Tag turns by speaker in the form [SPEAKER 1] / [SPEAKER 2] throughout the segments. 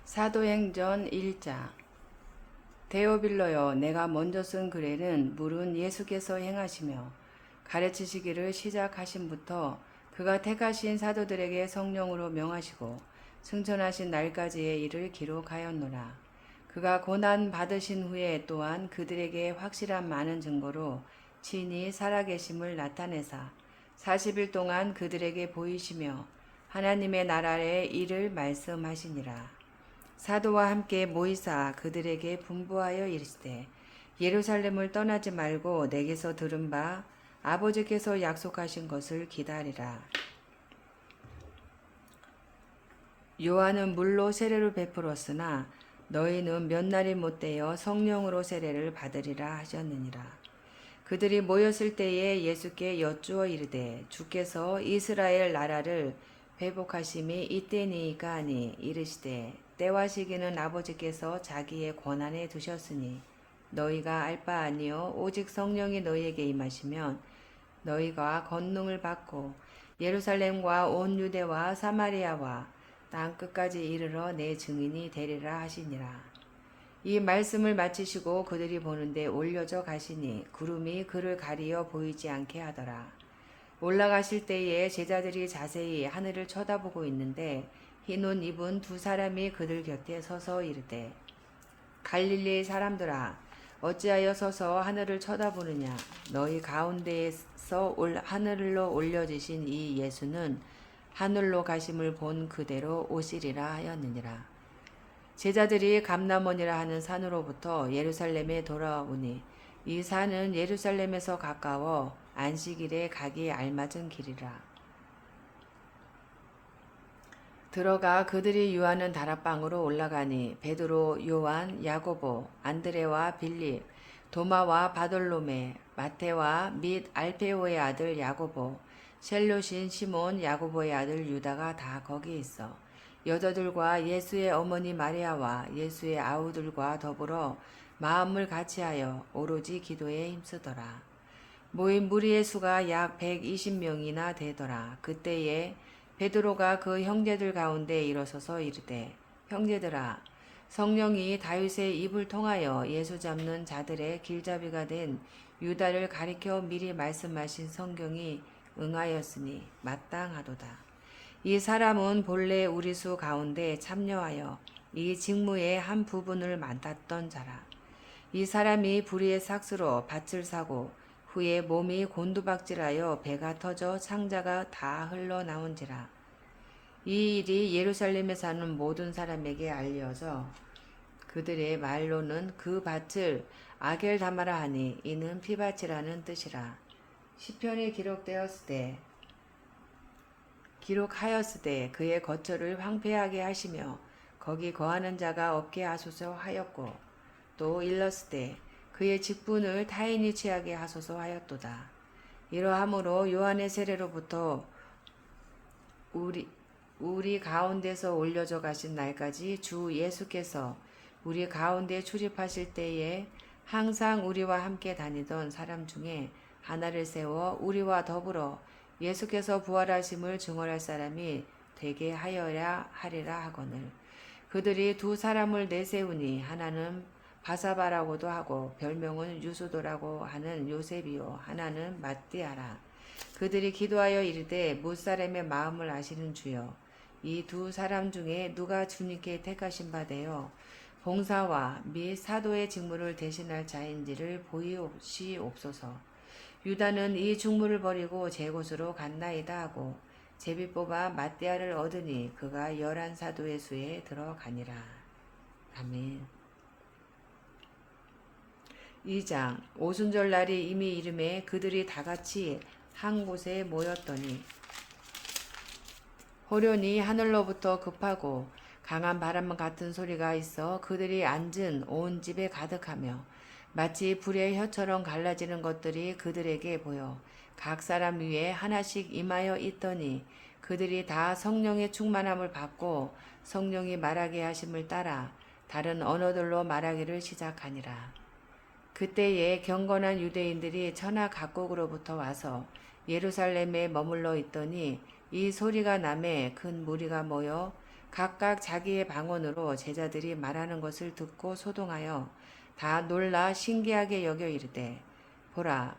[SPEAKER 1] 사도행전 1장. 데오빌로여, 내가 먼저 쓴 글에는 물은 예수께서 행하시며 가르치시기를 시작하심부터 그가 택하신 사도들에게 성령으로 명하시고 승천하신 날까지의 일을 기록하였노라. 그가 고난 받으신 후에 또한 그들에게 확실한 많은 증거로 친히 살아계심을 나타내사 40일 동안 그들에게 보이시며 하나님의 나라의 일을 말씀하시니라. 사도와 함께 모이사 그들에게 분부하여 이르시되, 예루살렘을 떠나지 말고 내게서 들은 바 아버지께서 약속하신 것을 기다리라. 요한은 물로 세례를 베풀었으나 너희는 몇 날이 못되어 성령으로 세례를 받으리라 하셨느니라. 그들이 모였을 때에 예수께 여쭈어 이르되, 주께서 이스라엘 나라를 회복하심이 이때니이까 하니 이르시되, 때와 시기는 아버지께서 자기의 권한에 두셨으니 너희가 알 바 아니요 오직 성령이 너희에게 임하시면 너희가 권능을 받고 예루살렘과 온 유대와 사마리아와 땅 끝까지 이르러 내 증인이 되리라 하시니라. 이 말씀을 마치시고 그들이 보는데 올려져 가시니 구름이 그를 가리어 보이지 않게 하더라. 올라가실 때에 제자들이 자세히 하늘을 쳐다보고 있는데 흰 옷 입은 두 사람이 그들 곁에 서서 이르되, 갈릴리 사람들아, 어찌하여 서서 하늘을 쳐다보느냐? 너희 가운데에서 하늘로 올려지신 이 예수는 하늘로 가심을 본 그대로 오시리라 하였느니라. 제자들이 감람원이라 하는 산으로부터 예루살렘에 돌아오니 이 산은 예루살렘에서 가까워 안식일에 가기 알맞은 길이라. 들어가 그들이 유하는 다락방으로 올라가니 베드로, 요한, 야고보, 안드레와 빌립, 도마와 바돌로메, 마테와 및 알페오의 아들 야고보, 셀롯인 시몬, 야고보의 아들 유다가 다 거기 있어 여자들과 예수의 어머니 마리아와 예수의 아우들과 더불어 마음을 같이하여 오로지 기도에 힘쓰더라. 모인 무리의 수가 약 120명이나 되더라. 그때에 베드로가 그 형제들 가운데 일어서서 이르되, 형제들아, 성령이 다윗의 입을 통하여 예수 잡는 자들의 길잡이가 된 유다를 가리켜 미리 말씀하신 성경이 응하였으니 마땅하도다. 이 사람은 본래 우리 수 가운데 참여하여 이 직무의 한 부분을 맡았던 자라. 이 사람이 불의의 삭스로 밭을 사고 후에 몸이 곤두박질하여 배가 터져 창자가 다 흘러나온지라. 이 일이 예루살렘에 사는 모든 사람에게 알려져 그들의 말로는 그 밭을 아겔다마라 하니 이는 피밭이라는 뜻이라. 시편이 기록하였으되 그의 거처를 황폐하게 하시며 거기 거하는 자가 없게 하소서 하였고, 또 일렀으되 그의 직분을 타인이 취하게 하소서 하였도다. 이러함으로 요한의 세례로부터 우리 가운데서 올려져 가신 날까지 주 예수께서 우리 가운데 출입하실 때에 항상 우리와 함께 다니던 사람 중에 하나를 세워 우리와 더불어 예수께서 부활하심을 증언할 사람이 되게 하여야 하리라 하거늘. 그들이 두 사람을 내세우니 하나는 바사바라고도 하고 별명은 유수도라고 하는 요셉이요 하나는 mat띠아라. 그들이 기도하여 이르되, 무사람의 마음을 아시는 주여, 이 두 사람 중에 누가 주님께 택하신 바 되어 봉사와 및 사도의 직무를 대신할 자인지를 보이시옵소서. 유다는 이 직무를 버리고 제 곳으로 갔나이다 하고 제비 뽑아 mat띠아를 얻으니 그가 11사도의 수에 들어가니라. 아멘. 2장. 오순절 날이 이미 이름에 그들이 다같이 한 곳에 모였더니 호련히 하늘로부터 급하고 강한 바람 같은 소리가 있어 그들이 앉은 온 집에 가득하며 마치 불의 혀처럼 갈라지는 것들이 그들에게 보여 각 사람 위에 하나씩 임하여 있더니 그들이 다 성령의 충만함을 받고 성령이 말하게 하심을 따라 다른 언어들로 말하기를 시작하니라. 그때에 경건한 유대인들이 천하 각국으로부터 와서 예루살렘에 머물러 있더니 이 소리가 나매 큰 무리가 모여 각각 자기의 방언으로 제자들이 말하는 것을 듣고 소동하여 다 놀라 신기하게 여겨 이르되 보라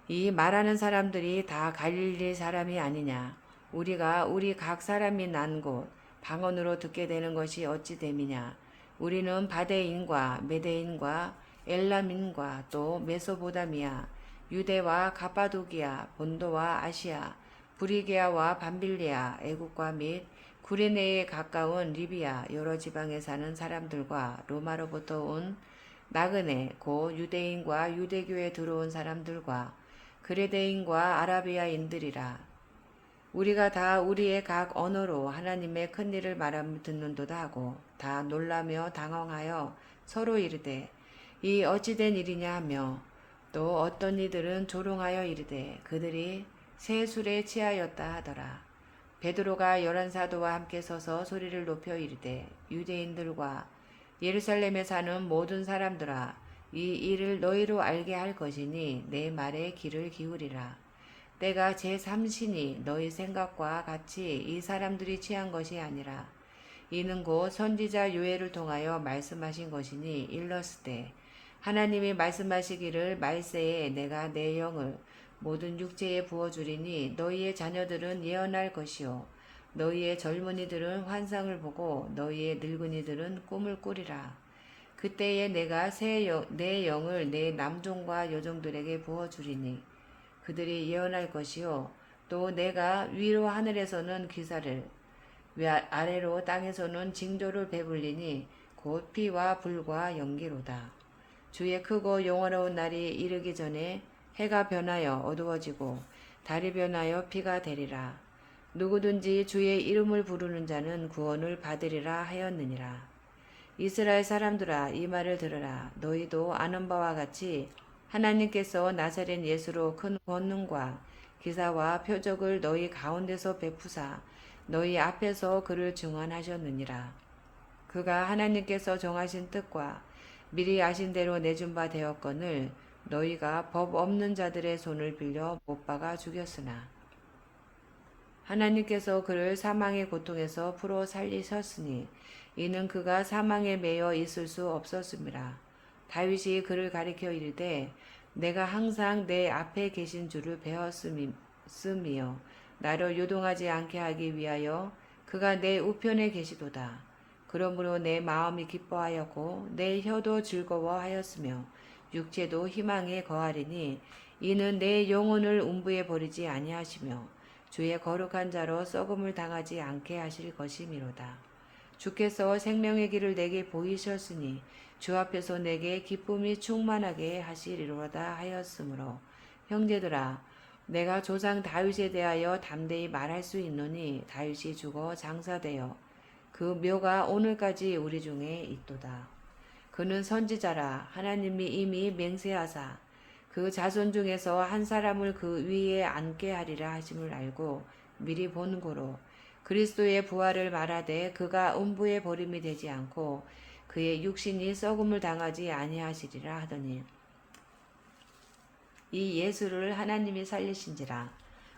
[SPEAKER 1] 이 말하는 사람들이 다 갈릴리 사람이 아니냐 우리가 우리 각 사람이 난 곳 방언으로 듣게 되는 것이 어찌 됨이냐 우리는 바데인과 메데인과 엘람인과 또 메소보다미아 유대와 가파도기아 본도와 아시아 브리게아와 밤빌리아 애국과 및 구레네에 가까운 리비아 여러 지방에 사는 사람들과 로마로부터 온 나그네 고 유대인과 유대교에 들어온 사람들과 그레데인과 아라비아인들이라 우리가 다 우리의 각 언어로 하나님의 큰 일을 말함을 듣는도다 하고 다 놀라며 당황하여 서로 이르되 이 어찌된 일이냐 하며 또 어떤 이들은 조롱하여 이르되 그들이 새 술에 취하였다 하더라. 베드로가 11사도와 함께 서서 소리를 높여 이르되 유대인들과 예루살렘에 사는 모든 사람들아 이 일을 너희로 알게 할 것이니 내 말에 귀를 기울이라. 때가 제3신이 너희 생각과 같이 이 사람들이 취한 것이 아니라 이는 곧 선지자 요엘을 통하여 말씀하신 것이니 일렀으되 하나님이 말씀하시기를 말세에 내가 내 영을 모든 육체에 부어주리니 너희의 자녀들은 예언할 것이요 너희의 젊은이들은 환상을 보고 너희의 늙은이들은 꿈을 꾸리라. 그때에 내가 내 영을 내 남종과 여종들에게 부어주리니 그들이 예언할 것이요 또 내가 위로 하늘에서는 기사를 아래로 땅에서는 징조를 베풀리니 곧 피와 불과 연기로다. 주의 크고 영원로운 날이 이르기 전에 해가 변하여 어두워지고 달이 변하여 피가 되리라. 누구든지 주의 이름을 부르는 자는 구원을 받으리라 하였느니라. 이스라엘 사람들아 이 말을 들으라. 너희도 아는 바와 같이 하나님께서 나사렛 예수로 큰 권능과 기사와 표적을 너희 가운데서 베푸사 너희 앞에서 그를 증언하셨느니라. 그가 하나님께서 정하신 뜻과 미리 아신 대로 내준 바 되었거늘 너희가 법 없는 자들의 손을 빌려 못 박아 죽였으나 하나님께서 그를 사망의 고통에서 풀어 살리셨으니 이는 그가 사망에 매여 있을 수 없었음이라. 다윗이 그를 가리켜 이르되 내가 항상 내 앞에 계신 줄을 배웠음이며 나를 요동하지 않게 하기 위하여 그가 내 우편에 계시도다. 그러므로 내 마음이 기뻐하였고 내 혀도 즐거워하였으며 육체도 희망에 거하리니 이는 내 영혼을 음부에 버리지 아니하시며 주의 거룩한 자로 썩음을 당하지 않게 하실 것이미로다. 주께서 생명의 길을 내게 보이셨으니 주 앞에서 내게 기쁨이 충만하게 하시리로다 하였으므로 형제들아 내가 조상 다윗에 대하여 담대히 말할 수 있노니 다윗이 죽어 장사되어 그 묘가 오늘까지 우리 중에 있도다. 그는 선지자라 하나님이 이미 맹세하사 그 자손 중에서 한 사람을 그 위에 앉게 하리라 하심을 알고 미리 본 고로 그리스도의 부활을 말하되 그가 음부에 버림이 되지 않고 그의 육신이 썩음을 당하지 아니하시리라 하더니 이 예수를 하나님이 살리신지라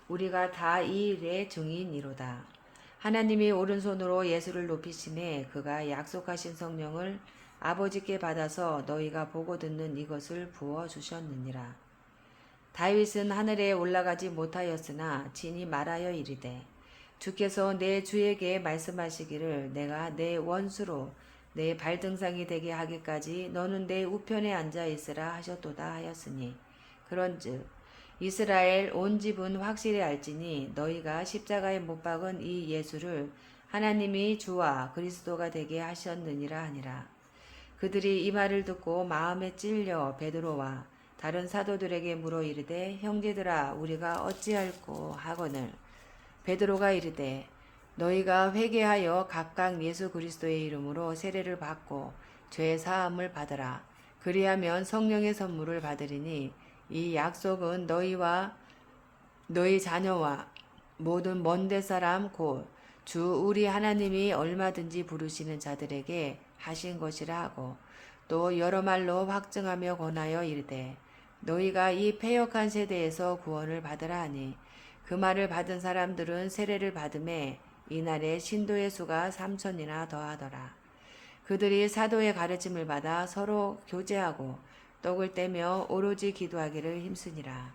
[SPEAKER 1] 우리가 다 이 일의 증인이로다. 하나님이 오른손으로 예수를 높이심에 그가 약속하신 성령을 아버지께 받아서 너희가 보고 듣는 이것을 부어주셨느니라. 다윗은 하늘에 올라가지 못하였으나 친히 말하여 이르되 주께서 내 주에게 말씀하시기를 내가 내 원수로 내 발등상이 되게 하기까지 너는 내 우편에 앉아 있으라 하셨도다 하였으니 그런즉 이스라엘 온 집은 확실히 알지니 너희가 십자가에 못 박은 이 예수를 하나님이 주와 그리스도가 되게 하셨느니라 하니라. 그들이 이 말을 듣고 마음에 찔려 베드로와 다른 사도들에게 물어 이르되 형제들아 우리가 어찌할꼬 하거늘 베드로가 이르되 너희가 회개하여 각각 예수 그리스도의 이름으로 세례를 받고 죄 사함을 받으라. 그리하면 성령의 선물을 받으리니 이 약속은 너희와 너희 자녀와 모든 먼데 사람 곧 주 우리 하나님이 얼마든지 부르시는 자들에게 하신 것이라 하고 또 여러 말로 확증하며 권하여 이르되 너희가 이 패역한 세대에서 구원을 받으라 하니 그 말을 받은 사람들은 세례를 받음에 이날에 신도의 수가 3천이나 더하더라. 그들이 사도의 가르침을 받아 서로 교제하고 떡을 떼며 오로지 기도하기를 힘쓰니라.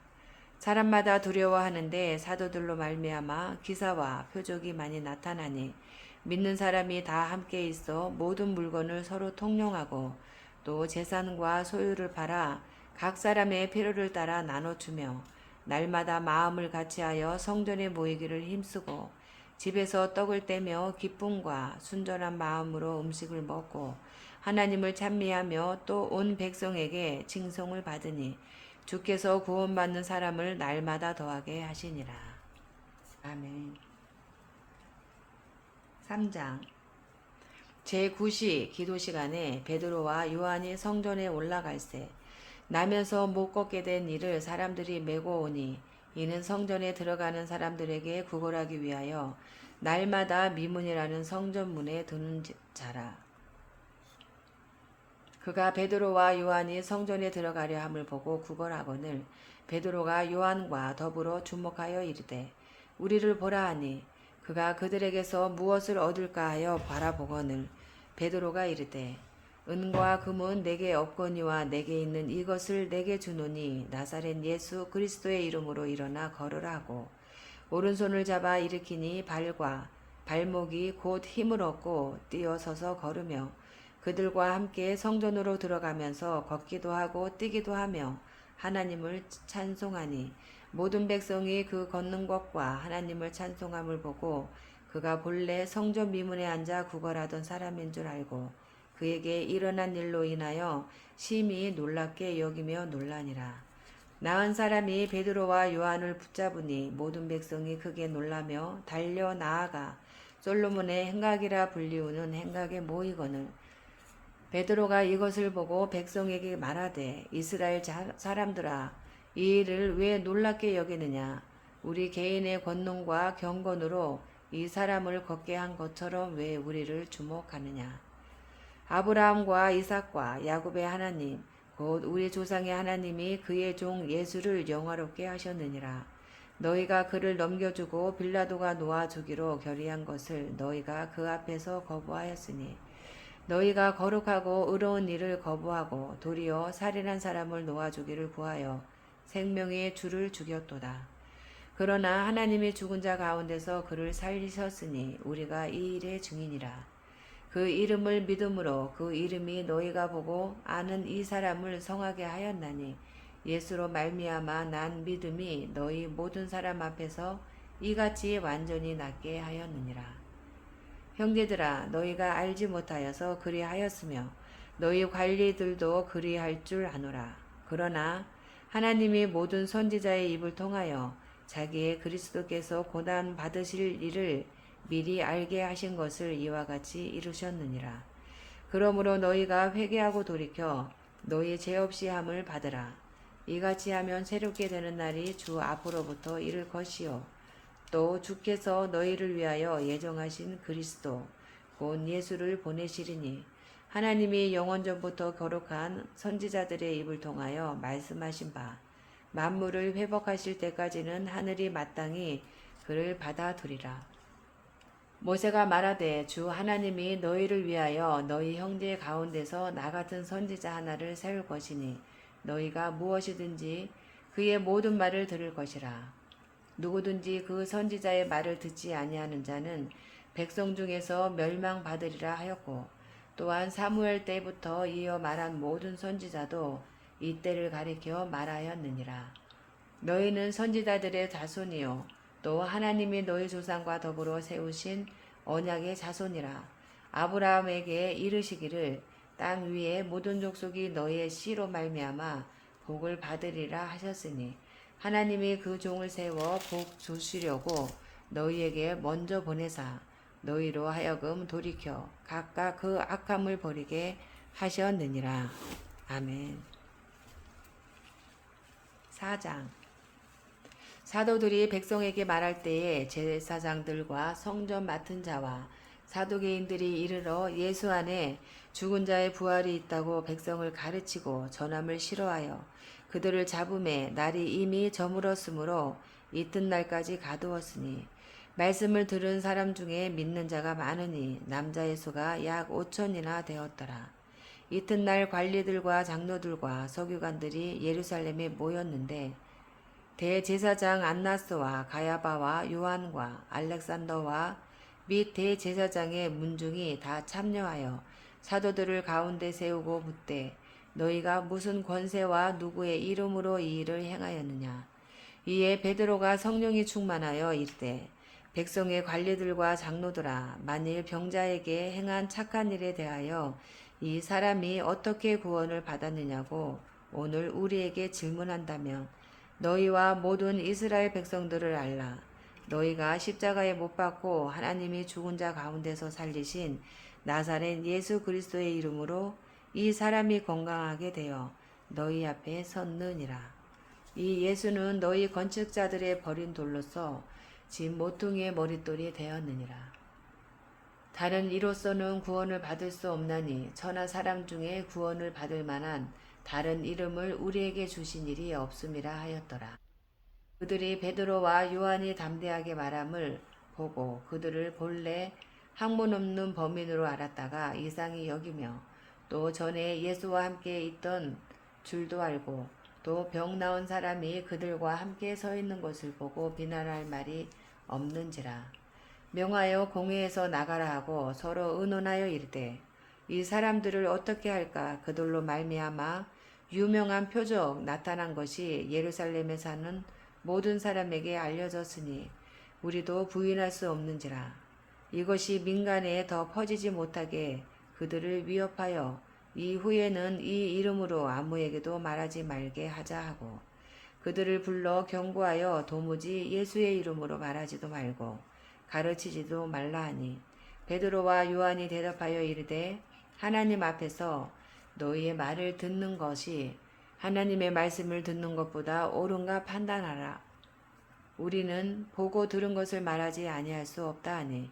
[SPEAKER 1] 사람마다 두려워하는데 사도들로 말미암아 기사와 표적이 많이 나타나니 믿는 사람이 다 함께 있어 모든 물건을 서로 통용하고 또 재산과 소유를 팔아 각 사람의 필요를 따라 나눠주며 날마다 마음을 같이하여 성전에 모이기를 힘쓰고 집에서 떡을 떼며 기쁨과 순전한 마음으로 음식을 먹고 하나님을 찬미하며 또 온 백성에게 칭송을 받으니 주께서 구원받는 사람을 날마다 더하게 하시니라. 아멘. 3장 제9시 기도 시간에 베드로와 요한이 성전에 올라갈새 나면서 못 걷게 된 이를 사람들이 메고 오니 이는 성전에 들어가는 사람들에게 구걸하기 위하여 날마다 미문이라는 성전문에 드는 자라. 그가 베드로와 요한이 성전에 들어가려 함을 보고 구걸하거늘 베드로가 요한과 더불어 주목하여 이르되 우리를 보라 하니 그가 그들에게서 무엇을 얻을까 하여 바라보거늘 베드로가 이르되 은과 금은 내게 없거니와 내게 있는 이것을 내게 주노니 나사렛 예수 그리스도의 이름으로 일어나 걸으라 하고 오른손을 잡아 일으키니 발과 발목이 곧 힘을 얻고 뛰어서서 걸으며 그들과 함께 성전으로 들어가면서 걷기도 하고 뛰기도 하며 하나님을 찬송하니 모든 백성이 그 걷는 것과 하나님을 찬송함을 보고 그가 본래 성전 미문에 앉아 구걸하던 사람인 줄 알고 그에게 일어난 일로 인하여 심히 놀랍게 여기며 놀라니라. 나은 사람이 베드로와 요한을 붙잡으니 모든 백성이 크게 놀라며 달려 나아가 솔로몬의 행각이라 불리우는 행각에 모이거늘 베드로가 이것을 보고 백성에게 말하되 이스라엘 사람들아 이 일을 왜 놀랍게 여기느냐 우리 개인의 권능과 경건으로 이 사람을 걷게 한 것처럼 왜 우리를 주목하느냐 아브라함과 이삭과 야곱의 하나님 곧 우리 조상의 하나님이 그의 종 예수를 영화롭게 하셨느니라. 너희가 그를 넘겨주고 빌라도가 놓아주기로 결의한 것을 너희가 그 앞에서 거부하였으니 너희가 거룩하고 의로운 일을 거부하고 도리어 살인한 사람을 놓아주기를 구하여 생명의 주를 죽였도다. 그러나 하나님이 죽은 자 가운데서 그를 살리셨으니 우리가 이 일의 증인이라. 그 이름을 믿음으로 그 이름이 너희가 보고 아는 이 사람을 성하게 하였나니 예수로 말미암아 난 믿음이 너희 모든 사람 앞에서 이같이 완전히 낫게 하였느니라. 형제들아 너희가 알지 못하여서 그리하였으며 너희 관리들도 그리할 줄 아노라. 그러나 하나님이 모든 선지자의 입을 통하여 자기의 그리스도께서 고난 받으실 일을 미리 알게 하신 것을 이와 같이 이루셨느니라. 그러므로 너희가 회개하고 돌이켜 너희 죄 없이 함을 받으라. 이같이 하면 새롭게 되는 날이 주 앞으로부터 이를 것이요 또 주께서 너희를 위하여 예정하신 그리스도 곧 예수를 보내시리니 하나님이 영원전부터 거룩한 선지자들의 입을 통하여 말씀하신 바 만물을 회복하실 때까지는 하늘이 마땅히 그를 받아두리라. 모세가 말하되 주 하나님이 너희를 위하여 너희 형제 가운데서 나 같은 선지자 하나를 세울 것이니 너희가 무엇이든지 그의 모든 말을 들을 것이라. 누구든지 그 선지자의 말을 듣지 아니하는 자는 백성 중에서 멸망받으리라 하였고 또한 사무엘 때부터 이어 말한 모든 선지자도 이 때를 가리켜 말하였느니라. 너희는 선지자들의 자손이요 또 하나님이 너희 조상과 더불어 세우신 언약의 자손이라. 아브라함에게 이르시기를 땅 위에 모든 족속이 너희의 씨로 말미암아 복을 받으리라 하셨으니 하나님이 그 종을 세워 복 주시려고 너희에게 먼저 보내사 너희로 하여금 돌이켜 각각 그 악함을 버리게 하셨느니라. 아멘. 4장 사도들이 백성에게 말할 때에 제사장들과 성전 맡은 자와 사두개인들이 이르러 예수 안에 죽은 자의 부활이 있다고 백성을 가르치고 전함을 싫어하여 그들을 잡음에 날이 이미 저물었으므로 이튿날까지 가두었으니 말씀을 들은 사람 중에 믿는 자가 많으니 남자의 수가 약 5천이나 되었더라. 이튿날 관리들과 장로들과 서기관들이 예루살렘에 모였는데 대제사장 안나스와 가야바와 요한과 알렉산더와 및 대제사장의 문중이 다 참여하여 사도들을 가운데 세우고 묻되 너희가 무슨 권세와 누구의 이름으로 이 일을 행하였느냐. 이에 베드로가 성령이 충만하여 이르되 백성의 관리들과 장로들아 만일 병자에게 행한 착한 일에 대하여 이 사람이 어떻게 구원을 받았느냐고 오늘 우리에게 질문한다면 너희와 모든 이스라엘 백성들을 알라. 너희가 십자가에 못 박고 하나님이 죽은 자 가운데서 살리신 나사렛 예수 그리스도의 이름으로 이 사람이 건강하게 되어 너희 앞에 섰느니라. 이 예수는 너희 건축자들의 버린 돌로서 집 모퉁이의 머릿돌이 되었느니라. 다른 이로서는 구원을 받을 수 없나니 천하 사람 중에 구원을 받을 만한 다른 이름을 우리에게 주신 일이 없음이라 하였더라. 그들이 베드로와 요한이 담대하게 말함을 보고 그들을 본래 학문 없는 범인으로 알았다가 이상히 여기며 또 전에 예수와 함께 있던 줄도 알고 또 병 나은 사람이 그들과 함께 서 있는 것을 보고 비난할 말이 없는지라. 명하여 공회에서 나가라 하고 서로 의논하여 이르되 이 사람들을 어떻게 할까. 그들로 말미암아 유명한 표적 나타난 것이 예루살렘에 사는 모든 사람에게 알려졌으니 우리도 부인할 수 없는지라. 이것이 민간에 더 퍼지지 못하게 그들을 위협하여 이후에는 이 이름으로 아무에게도 말하지 말게 하자 하고 그들을 불러 경고하여 도무지 예수의 이름으로 말하지도 말고 가르치지도 말라 하니 베드로와 요한이 대답하여 이르되 하나님 앞에서 너희의 말을 듣는 것이 하나님의 말씀을 듣는 것보다 옳은가 판단하라. 우리는 보고 들은 것을 말하지 아니할 수 없다 하니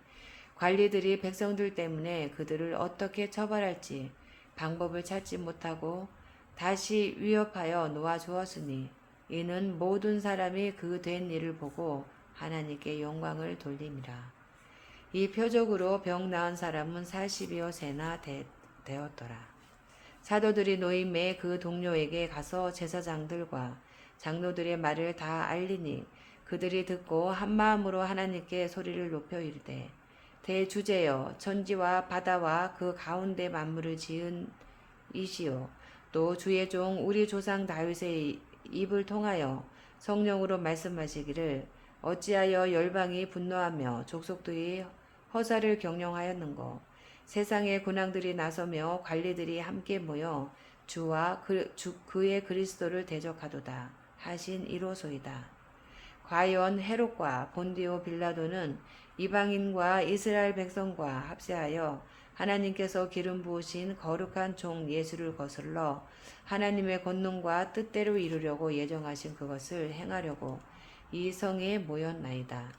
[SPEAKER 1] 관리들이 백성들 때문에 그들을 어떻게 처벌할지 방법을 찾지 못하고 다시 위협하여 놓아주었으니 이는 모든 사람이 그 된 일을 보고 하나님께 영광을 돌림이라. 이 표적으로 병 나은 사람은 40여 세나 되었더라. 사도들이 노임에 그 동료에게 가서 제사장들과 장로들의 말을 다 알리니 그들이 듣고 한마음으로 하나님께 소리를 높여 이르되 대주제여 천지와 바다와 그 가운데 만물을 지은 이시요 또 주의 종 우리 조상 다윗의 입을 통하여 성령으로 말씀하시기를 어찌하여 열방이 분노하며 족속들이 허사를 경영하였는고. 세상의 군왕들이 나서며 관리들이 함께 모여 주와 그의 그리스도를 대적하도다 하신 이로소이다. 과연 헤롯과 본디오 빌라도는 이방인과 이스라엘 백성과 합세하여 하나님께서 기름 부으신 거룩한 종 예수를 거슬러 하나님의 권능과 뜻대로 이루려고 예정하신 그것을 행하려고 이 성에 모였나이다.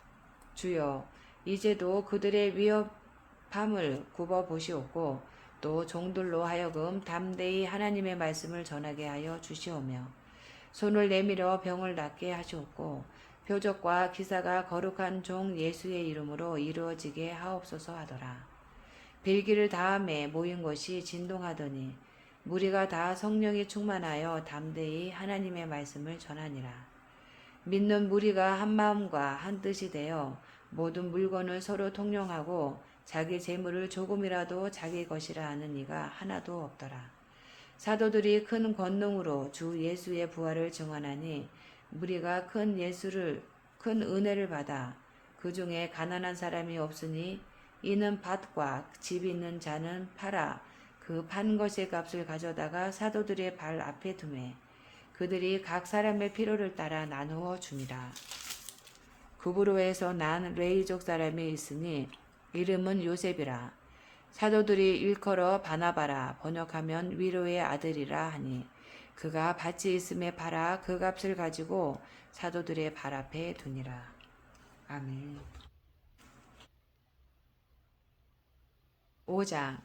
[SPEAKER 1] 주여 이제도 그들의 위협함을 굽어 보시옵고 또 종들로 하여금 담대히 하나님의 말씀을 전하게 하여 주시오며 손을 내밀어 병을 낫게 하시옵고 표적과 기사가 거룩한 종 예수의 이름으로 이루어지게 하옵소서 하더라. 빌기를 다음에 모인 것이 진동하더니 무리가 다 성령이 충만하여 담대히 하나님의 말씀을 전하니라. 믿는 무리가 한 마음과 한 뜻이 되어 모든 물건을 서로 통용하고 자기 재물을 조금이라도 자기 것이라 하는 이가 하나도 없더라. 사도들이 큰 권능으로 주 예수의 부활을 증언하니 무리가 큰 은혜를 받아 그 중에 가난한 사람이 없으니 이는 밭과 집 있는 자는 팔아 그 판 것의 값을 가져다가 사도들의 발 앞에 두매 그들이 각 사람의 필요를 따라 나누어 줍니다. 구브로에서 난 레이족 사람이 있으니 이름은 요셉이라. 사도들이 일컬어 바나바라 번역하면 위로의 아들이라 하니 그가 밭이 있음에 팔아 그 값을 가지고 사도들의 발 앞에 두니라. 아멘. 5장.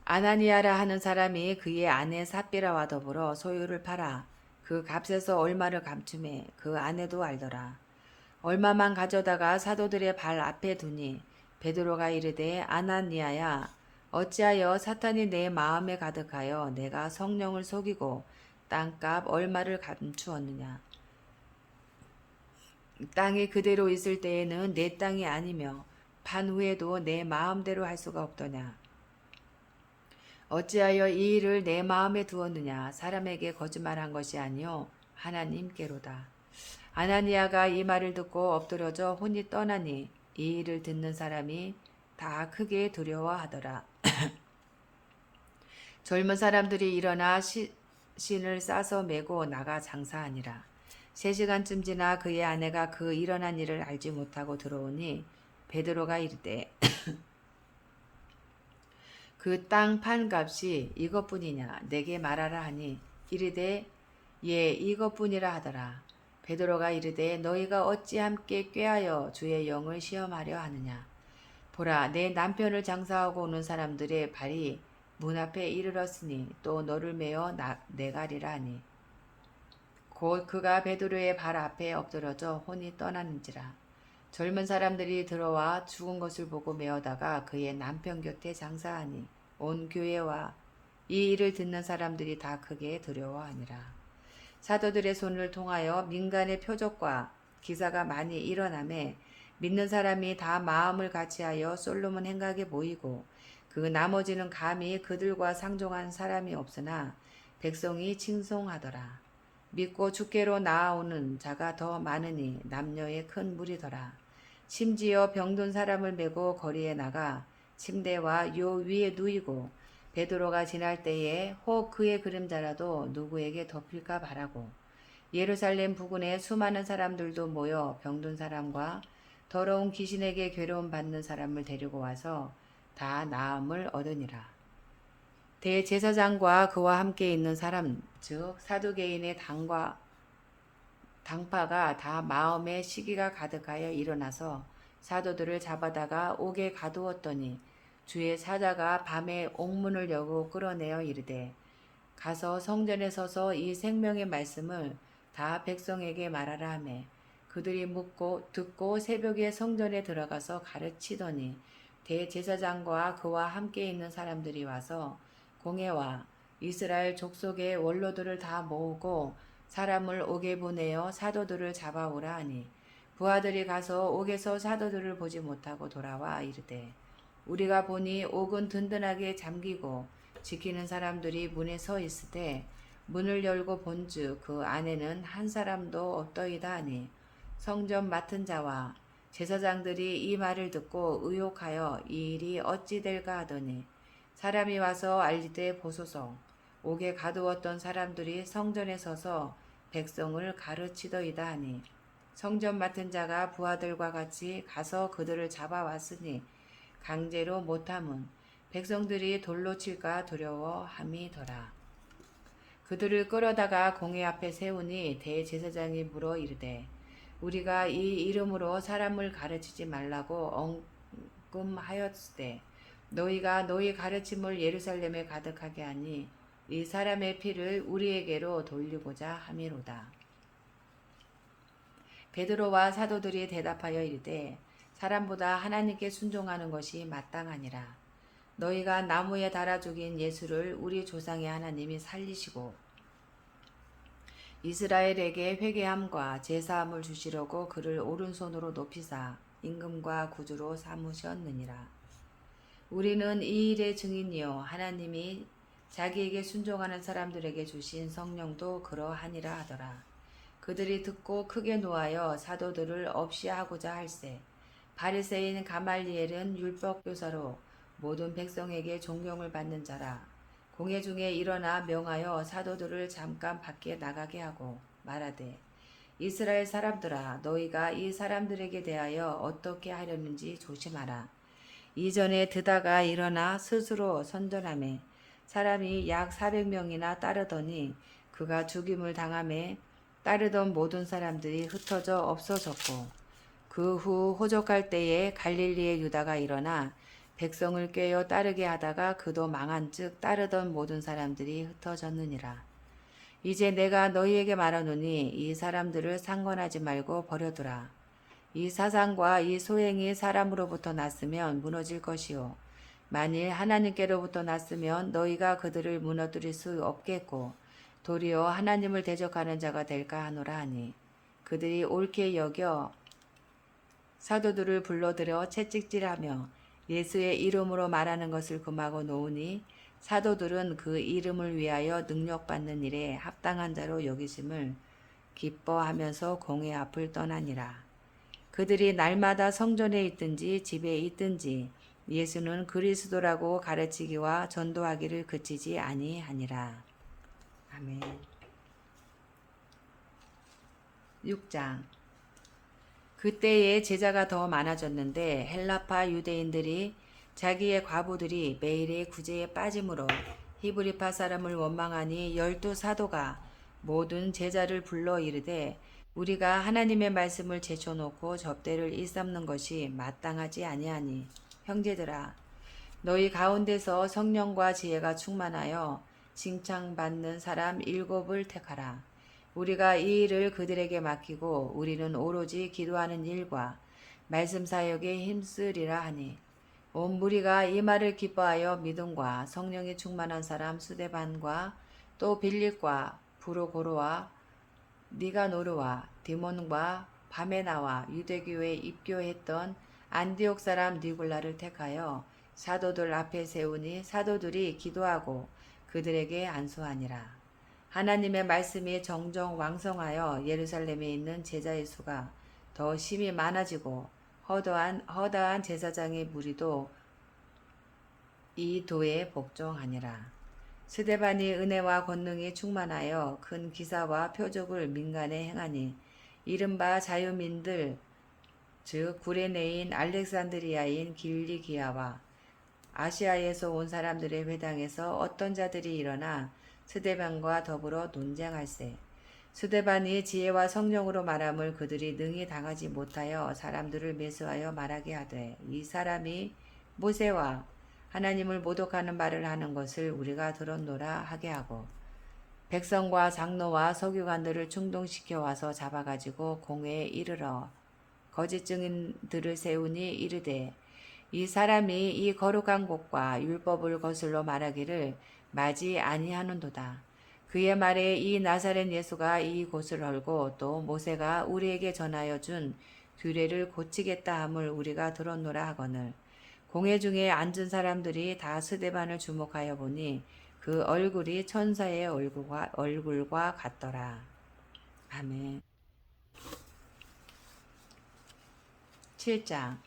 [SPEAKER 1] 아나니아라 하는 사람이 그의 아내 삽비라와 더불어 소유를 팔아 그 값에서 얼마를 감춤해 그 아내도 알더라. 얼마만 가져다가 사도들의 발 앞에 두니 베드로가 이르되 아나니아야 어찌하여 사탄이 내 마음에 가득하여 내가 성령을 속이고 땅값 얼마를 감추었느냐. 땅이 그대로 있을 때에는 내 땅이 아니며 판 후에도 내 마음대로 할 수가 없더냐. 어찌하여 이 일을 내 마음에 두었느냐. 사람에게 거짓말한 것이 아니요 하나님께로다. 아나니아가 이 말을 듣고 엎드려져 혼이 떠나니 이 일을 듣는 사람이 다 크게 두려워하더라. 젊은 사람들이 일어나 신을 싸서 메고 나가 장사하니라. 3시간쯤 지나 그의 아내가 그 일어난 일을 알지 못하고 들어오니 베드로가 이르되 그 땅 판값이 이것뿐이냐 내게 말하라 하니 이르되 예 이것뿐이라 하더라. 베드로가 이르되 너희가 어찌 함께 꾀하여 주의 영을 시험하려 하느냐. 보라 내 남편을 장사하고 오는 사람들의 발이 문 앞에 이르렀으니 또 너를 메어 내가리라 하니 곧 그가 베드로의 발 앞에 엎드러져 혼이 떠나는지라. 젊은 사람들이 들어와 죽은 것을 보고 메어다가 그의 남편 곁에 장사하니 온 교회와 이 일을 듣는 사람들이 다 크게 두려워하니라. 사도들의 손을 통하여 민간의 표적과 기사가 많이 일어나매 믿는 사람이 다 마음을 같이하여 솔로몬 행각에 모이고 그 나머지는 감히 그들과 상종한 사람이 없으나 백성이 칭송하더라. 믿고 주께로 나아오는 자가 더 많으니 남녀의 큰 무리더라. 심지어 병든 사람을 메고 거리에 나가 침대와 요 위에 누이고 베드로가 지날 때에 혹 그의 그림자라도 누구에게 덮일까 바라고 예루살렘 부근에 수많은 사람들도 모여 병든 사람과 더러운 귀신에게 괴로움 받는 사람을 데리고 와서 다 나음을 얻으니라. 대제사장과 그와 함께 있는 사람 즉 사두개인의 당파가 다 마음에 시기가 가득하여 일어나서 사도들을 잡아다가 옥에 가두었더니 주의 사자가 밤에 옥문을 여고 끌어내어 이르되 가서 성전에 서서 이 생명의 말씀을 다 백성에게 말하라 하매 그들이 듣고 새벽에 성전에 들어가서 가르치더니 대제사장과 그와 함께 있는 사람들이 와서 공회와 이스라엘 족속의 원로들을 다 모으고 사람을 옥에 보내어 사도들을 잡아오라 하니 부하들이 가서 옥에서 사도들을 보지 못하고 돌아와 이르되 우리가 보니 옥은 든든하게 잠기고 지키는 사람들이 문에 서 있으되 문을 열고 본즉 그 안에는 한 사람도 없더이다 하니 성전 맡은 자와 제사장들이 이 말을 듣고 의혹하여 이 일이 어찌 될까 하더니 사람이 와서 알리되 보소서 옥에 가두었던 사람들이 성전에 서서 백성을 가르치더이다 하니 성전 맡은 자가 부하들과 같이 가서 그들을 잡아왔으니 강제로 못함은 백성들이 돌로 칠까 두려워함이더라. 그들을 끌어다가 공회 앞에 세우니 대제사장이 물어 이르되 우리가 이 이름으로 사람을 가르치지 말라고 엉금하였으되 너희가 너희 가르침을 예루살렘에 가득하게 하니 이 사람의 피를 우리에게로 돌리고자 함이로다. 베드로와 사도들이 대답하여 이르되 사람보다 하나님께 순종하는 것이 마땅하니라. 너희가 나무에 달아 죽인 예수를 우리 조상의 하나님이 살리시고 이스라엘에게 회개함과 제사함을 주시려고 그를 오른손으로 높이사 임금과 구주로 삼으셨느니라. 우리는 이 일의 증인이요 하나님이 자기에게 순종하는 사람들에게 주신 성령도 그러하니라 하더라. 그들이 듣고 크게 노하여 사도들을 없이 하고자 할세 바리새인 가말리엘은 율법 교사로 모든 백성에게 존경을 받는 자라. 공회 중에 일어나 명하여 사도들을 잠깐 밖에 나가게 하고 말하되 이스라엘 사람들아 너희가 이 사람들에게 대하여 어떻게 하려는지 조심하라. 이전에 드다가 일어나 스스로 선전하매 사람이 약 400명이나 따르더니 그가 죽임을 당하매 따르던 모든 사람들이 흩어져 없어졌고 그 후 호적할 때에 갈릴리의 유다가 일어나 백성을 꾀어 따르게 하다가 그도 망한즉 따르던 모든 사람들이 흩어졌느니라. 이제 내가 너희에게 말하노니 이 사람들을 상관하지 말고 버려두라. 이 사상과 이 소행이 사람으로부터 났으면 무너질 것이요. 만일 하나님께로부터 났으면 너희가 그들을 무너뜨릴 수 없겠고 도리어 하나님을 대적하는 자가 될까 하노라 하니 그들이 옳게 여겨 사도들을 불러들여 채찍질하며 예수의 이름으로 말하는 것을 금하고 놓으니 사도들은 그 이름을 위하여 능력받는 일에 합당한 자로 여기심을 기뻐하면서 공회 앞을 떠나니라. 그들이 날마다 성전에 있든지 집에 있든지 예수는 그리스도라고 가르치기와 전도하기를 그치지 아니하니라. 아멘. 6장. 그때에 제자가 더 많아졌는데 헬라파 유대인들이 자기의 과부들이 매일의 구제에 빠짐으로 히브리파 사람을 원망하니 12사도가 모든 제자를 불러 이르되 우리가 하나님의 말씀을 제쳐놓고 접대를 일삼는 것이 마땅하지 아니하니 형제들아 너희 가운데서 성령과 지혜가 충만하여 칭찬받는 사람 7을 택하라. 우리가 이 일을 그들에게 맡기고 우리는 오로지 기도하는 일과 말씀 사역에 힘쓰리라 하니 온 무리가 이 말을 기뻐하여 믿음과 성령이 충만한 사람 스데반과 또 빌립과 부르고로와 니가노르와 디몬과 바메나와 유대교에 입교했던 안디옥 사람 니골라를 택하여 사도들 앞에 세우니 사도들이 기도하고 그들에게 안수하니라. 하나님의 말씀이 정정 왕성하여 예루살렘에 있는 제자의 수가 더 심히 많아지고 허다한 제사장의 무리도 이 도에 복종하니라. 스데반이 은혜와 권능이 충만하여 큰 기사와 표적을 민간에 행하니 이른바 자유민들 즉 구레네인 알렉산드리아인 길리기아와 아시아에서 온 사람들의 회당에서 어떤 자들이 일어나 스데반과 더불어 논쟁할세. 스데반이 지혜와 성령으로 말함을 그들이 능히 당하지 못하여 사람들을 매수하여 말하게 하되 이 사람이 모세와 하나님을 모독하는 말을 하는 것을 우리가 들었노라 하게 하고 백성과 장로와 서기관들을 충동시켜 와서 잡아가지고 공회에 이르러 거짓 증인들을 세우니 이르되 이 사람이 이 거룩한 곳과 율법을 거슬러 말하기를 마지 아니하는도다. 그의 말에 이 나사렛 예수가 이 곳을 헐고 또 모세가 우리에게 전하여 준 규례를 고치겠다 함을 우리가 들었노라 하거늘 공회 중에 앉은 사람들이 다 스데반을 주목하여 보니 그 얼굴이 천사의 얼굴과 같더라. 아멘. 7장.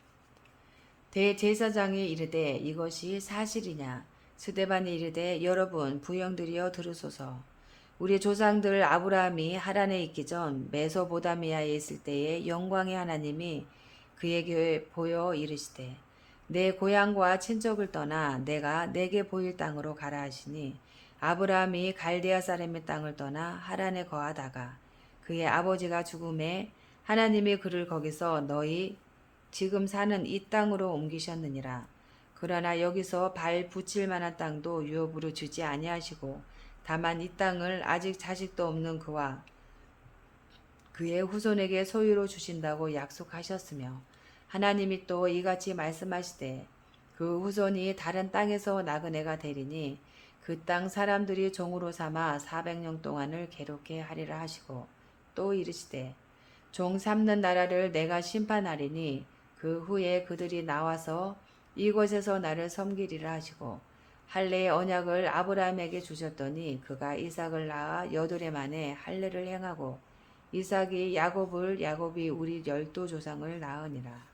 [SPEAKER 1] 대제사장이 이르되 이것이 사실이냐? 스데반이 이르되 여러분 부형들이여 들으소서. 우리 조상들 아브라함이 하란에 있기 전 메소보다미아에 있을 때에 영광의 하나님이 그에게 보여 이르시되 내 고향과 친척을 떠나 내가 내게 보일 땅으로 가라 하시니 아브라함이 갈대아 사람의 땅을 떠나 하란에 거하다가 그의 아버지가 죽음에 하나님이 그를 거기서 너희 지금 사는 이 땅으로 옮기셨느니라. 그러나 여기서 발 붙일 만한 땅도 유업으로 주지 아니하시고 다만 이 땅을 아직 자식도 없는 그와 그의 후손에게 소유로 주신다고 약속하셨으며 하나님이 또 이같이 말씀하시되 그 후손이 다른 땅에서 나그네가 되리니 그 땅 사람들이 종으로 삼아 400년 동안을 괴롭게 하리라 하시고 또 이르시되 종 삼는 나라를 내가 심판하리니 그 후에 그들이 나와서 이곳에서 나를 섬기리라 하시고 할례의 언약을 아브라함에게 주셨더니 그가 이삭을 낳아 8해 만에 할례를 행하고 이삭이 야곱이 우리 12조상을 낳으니라.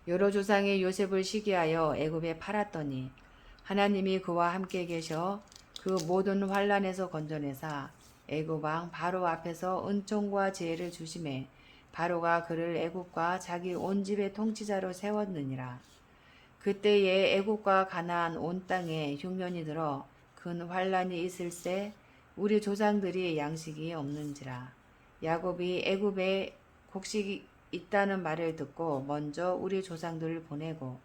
[SPEAKER 1] 여러 조상이 요셉을 시기하여 애굽에 팔았더니 하나님이 그와 함께 계셔 그 모든 환란에서 건져내사 애굽 왕 바로 앞에서 은총과 지혜를 주심에 바로가 그를 애굽과 자기 온 집의 통치자로 세웠느니라. 그때에 애굽과 가나안 온 땅에 흉년이 들어 큰 환란이 있을새 우리 조상들이 양식이 없는지라. 야곱이 애굽에 곡식이 있다는 말을 듣고 먼저 우리 조상들을 보내고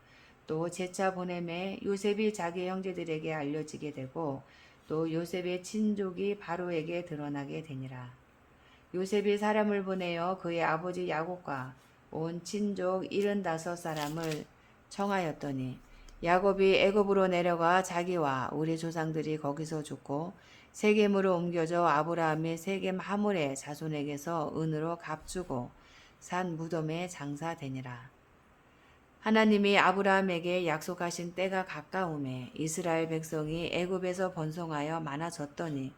[SPEAKER 1] 또 재차 보내매 요셉이 자기 형제들에게 알려지게 되고 또 요셉의 친족이 바로에게 드러나게 되니라. 요셉이 사람을 보내어 그의 아버지 야곱과 온 친족 75사람을 청하였더니 야곱이 애굽으로 내려가 자기와 우리 조상들이 거기서 죽고 세겜으로 옮겨져 아브라함이 세겜 하물의 자손에게서 은으로 값주고 산 무덤에 장사되니라. 하나님이 아브라함에게 약속하신 때가 가까움에 이스라엘 백성이 애굽에서 번성하여 많아졌더니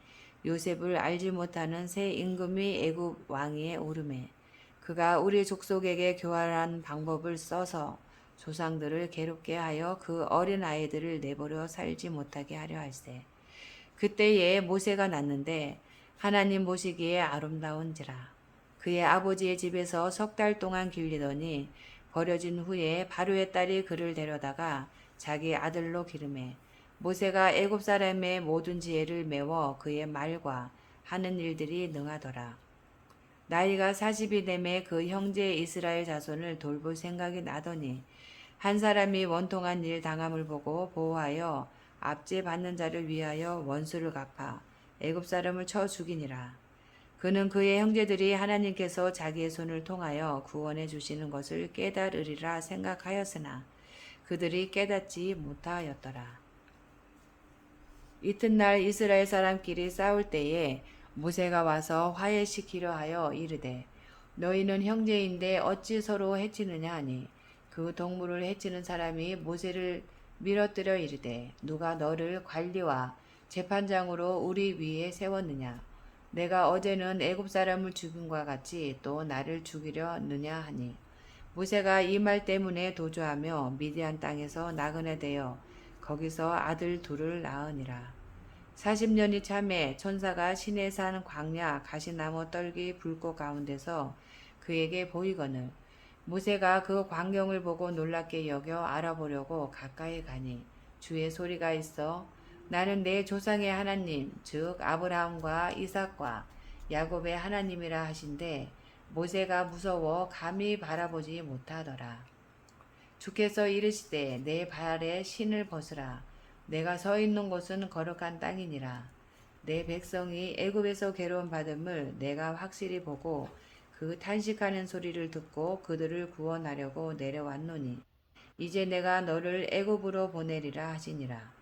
[SPEAKER 1] 요셉을 알지 못하는 새 임금이 애굽 왕위에 오르매 그가 우리 족속에게 교활한 방법을 써서 조상들을 괴롭게 하여 그 어린 아이들을 내버려 살지 못하게 하려 할세. 그때에 모세가 났는데 하나님 보시기에 아름다운지라. 그의 아버지의 집에서 3달 동안 길리더니 버려진 후에 바로의 딸이 그를 데려다가 자기 아들로 기르매 모세가 애굽 사람의 모든 지혜를 메워 그의 말과 하는 일들이 능하더라. 나이가 40이 되매 그 형제 이스라엘 자손을 돌볼 생각이 나더니 한 사람이 원통한 일 당함을 보고 보호하여 압제 받는 자를 위하여 원수를 갚아 애굽 사람을 쳐 죽이니라. 그는 그의 형제들이 하나님께서 자기의 손을 통하여 구원해 주시는 것을 깨달으리라 생각하였으나 그들이 깨닫지 못하였더라. 이튿날 이스라엘 사람끼리 싸울 때에 모세가 와서 화해시키려 하여 이르되 너희는 형제인데 어찌 서로 해치느냐 하니 그 동물을 해치는 사람이 모세를 밀어뜨려 이르되 누가 너를 관리와 재판장으로 우리 위에 세웠느냐 내가 어제는 애굽 사람을 죽임과 같이 또 나를 죽이려느냐 하니 모세가 이 말 때문에 도주하며 미디안 땅에서 나그네 되어 거기서 아들 둘을 낳으니라. 40년이 참에 천사가 시내 산 광야 가시나무 떨기 불꽃 가운데서 그에게 보이거늘 모세가 그 광경을 보고 놀랍게 여겨 알아보려고 가까이 가니 주의 소리가 있어 나는 내 조상의 하나님 즉 아브라함과 이삭과 야곱의 하나님이라 하신데 모세가 무서워 감히 바라보지 못하더라. 주께서 이르시되 내 발에 신을 벗으라. 내가 서 있는 곳은 거룩한 땅이니라. 내 백성이 애굽에서 괴로움 받음을 내가 확실히 보고 그 탄식하는 소리를 듣고 그들을 구원하려고 내려왔노니 이제 내가 너를 애굽으로 보내리라 하시니라.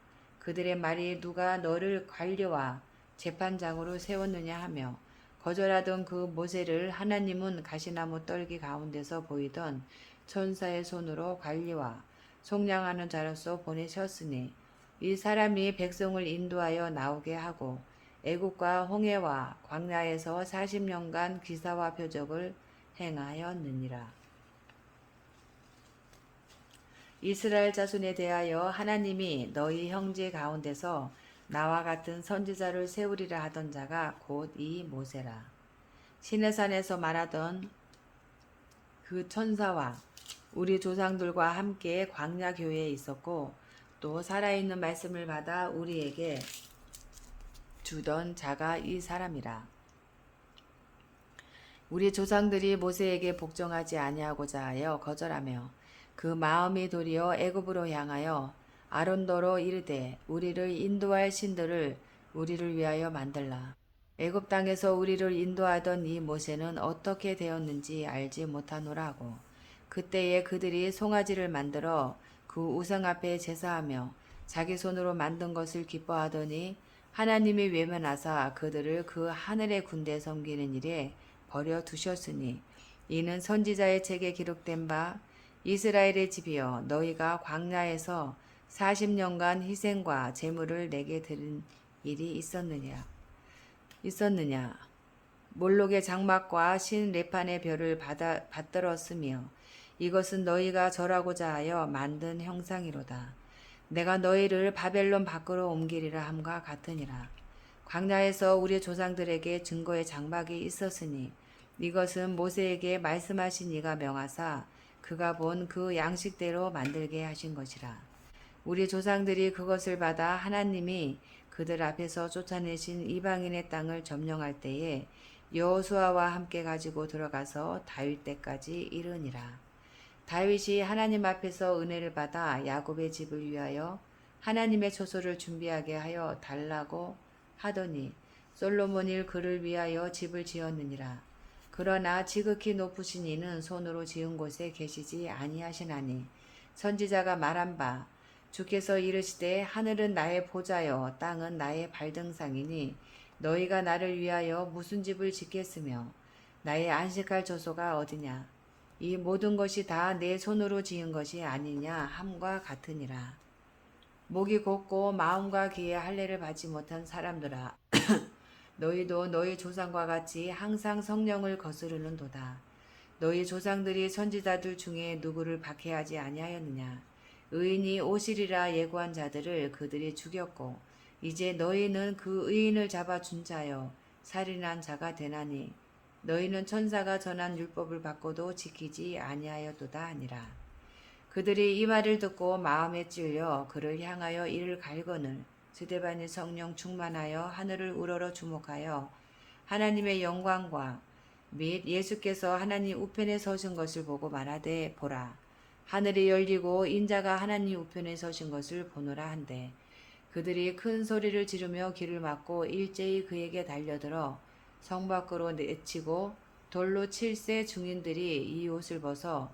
[SPEAKER 1] 그들의 말이 누가 너를 관리와 재판장으로 세웠느냐 하며 거절하던 그 모세를 하나님은 가시나무 떨기 가운데서 보이던 천사의 손으로 관리와 속량하는 자로서 보내셨으니 이 사람이 백성을 인도하여 나오게 하고 애국과 홍해와 광야에서 40년간 기사와 표적을 행하였느니라. 이스라엘 자손에 대하여 하나님이 너희 형제 가운데서 나와 같은 선지자를 세우리라 하던 자가 곧 이 모세라. 시내산에서 말하던 그 천사와 우리 조상들과 함께 광야 교회에 있었고 또 살아있는 말씀을 받아 우리에게 주던 자가 이 사람이라. 우리 조상들이 모세에게 복종하지 아니하고자 하여 거절하며 그 마음이 도리어 애굽으로 향하여 아론더로 이르되 우리를 인도할 신들을 우리를 위하여 만들라. 애굽 땅에서 우리를 인도하던 이 모세는 어떻게 되었는지 알지 못하노라 하고 그때에 그들이 송아지를 만들어 그 우상 앞에 제사하며 자기 손으로 만든 것을 기뻐하더니 하나님이 외면하사 그들을 그 하늘의 군대 섬기는 일에 버려 두셨으니 이는 선지자의 책에 기록된 바 이스라엘의 집이여 너희가 광야에서 40년간 희생과 제물을 내게 드린 일이 있었느냐 몰록의 장막과 신 레판의 별을 받들었으며 이것은 너희가 절하고자 하여 만든 형상이로다. 내가 너희를 바벨론 밖으로 옮기리라 함과 같으니라. 광야에서 우리 조상들에게 증거의 장막이 있었으니 이것은 모세에게 말씀하신 이가 명하사 그가 본 그 양식대로 만들게 하신 것이라. 우리 조상들이 그것을 받아 하나님이 그들 앞에서 쫓아내신 이방인의 땅을 점령할 때에 여호수아와 함께 가지고 들어가서 다윗 때까지 이르니라. 다윗이 하나님 앞에서 은혜를 받아 야곱의 집을 위하여 하나님의 초소를 준비하게 하여 달라고 하더니 솔로몬이 그를 위하여 집을 지었느니라. 그러나 지극히 높으신 이는 손으로 지은 곳에 계시지 아니하시나니 선지자가 말한 바 주께서 이르시되 하늘은 나의 보좌여 땅은 나의 발등상이니 너희가 나를 위하여 무슨 집을 짓겠으며 나의 안식할 조소가 어디냐. 이 모든 것이 다 내 손으로 지은 것이 아니냐 함과 같으니라. 목이 곧고 마음과 귀에 할례를 받지 못한 사람들아, 너희도 너희 조상과 같이 항상 성령을 거스르는도다. 너희 조상들이 선지자들 중에 누구를 박해하지 아니하였느냐. 의인이 오시리라 예고한 자들을 그들이 죽였고 이제 너희는 그 의인을 잡아 준 자여 살인한 자가 되나니 너희는 천사가 전한 율법을 받고도 지키지 아니하였도다 하니라. 그들이 이 말을 듣고 마음에 찔려 그를 향하여 이를 갈거늘 스데반이 성령 충만하여 하늘을 우러러 주목하여 하나님의 영광과 및 예수께서 하나님 우편에 서신 것을 보고 말하되 보라 하늘이 열리고 인자가 하나님 우편에 서신 것을 보노라 한대 그들이 큰 소리를 지르며 길을 막고 일제히 그에게 달려들어 성 밖으로 내치고 돌로 칠세 중인들이 이 옷을 벗어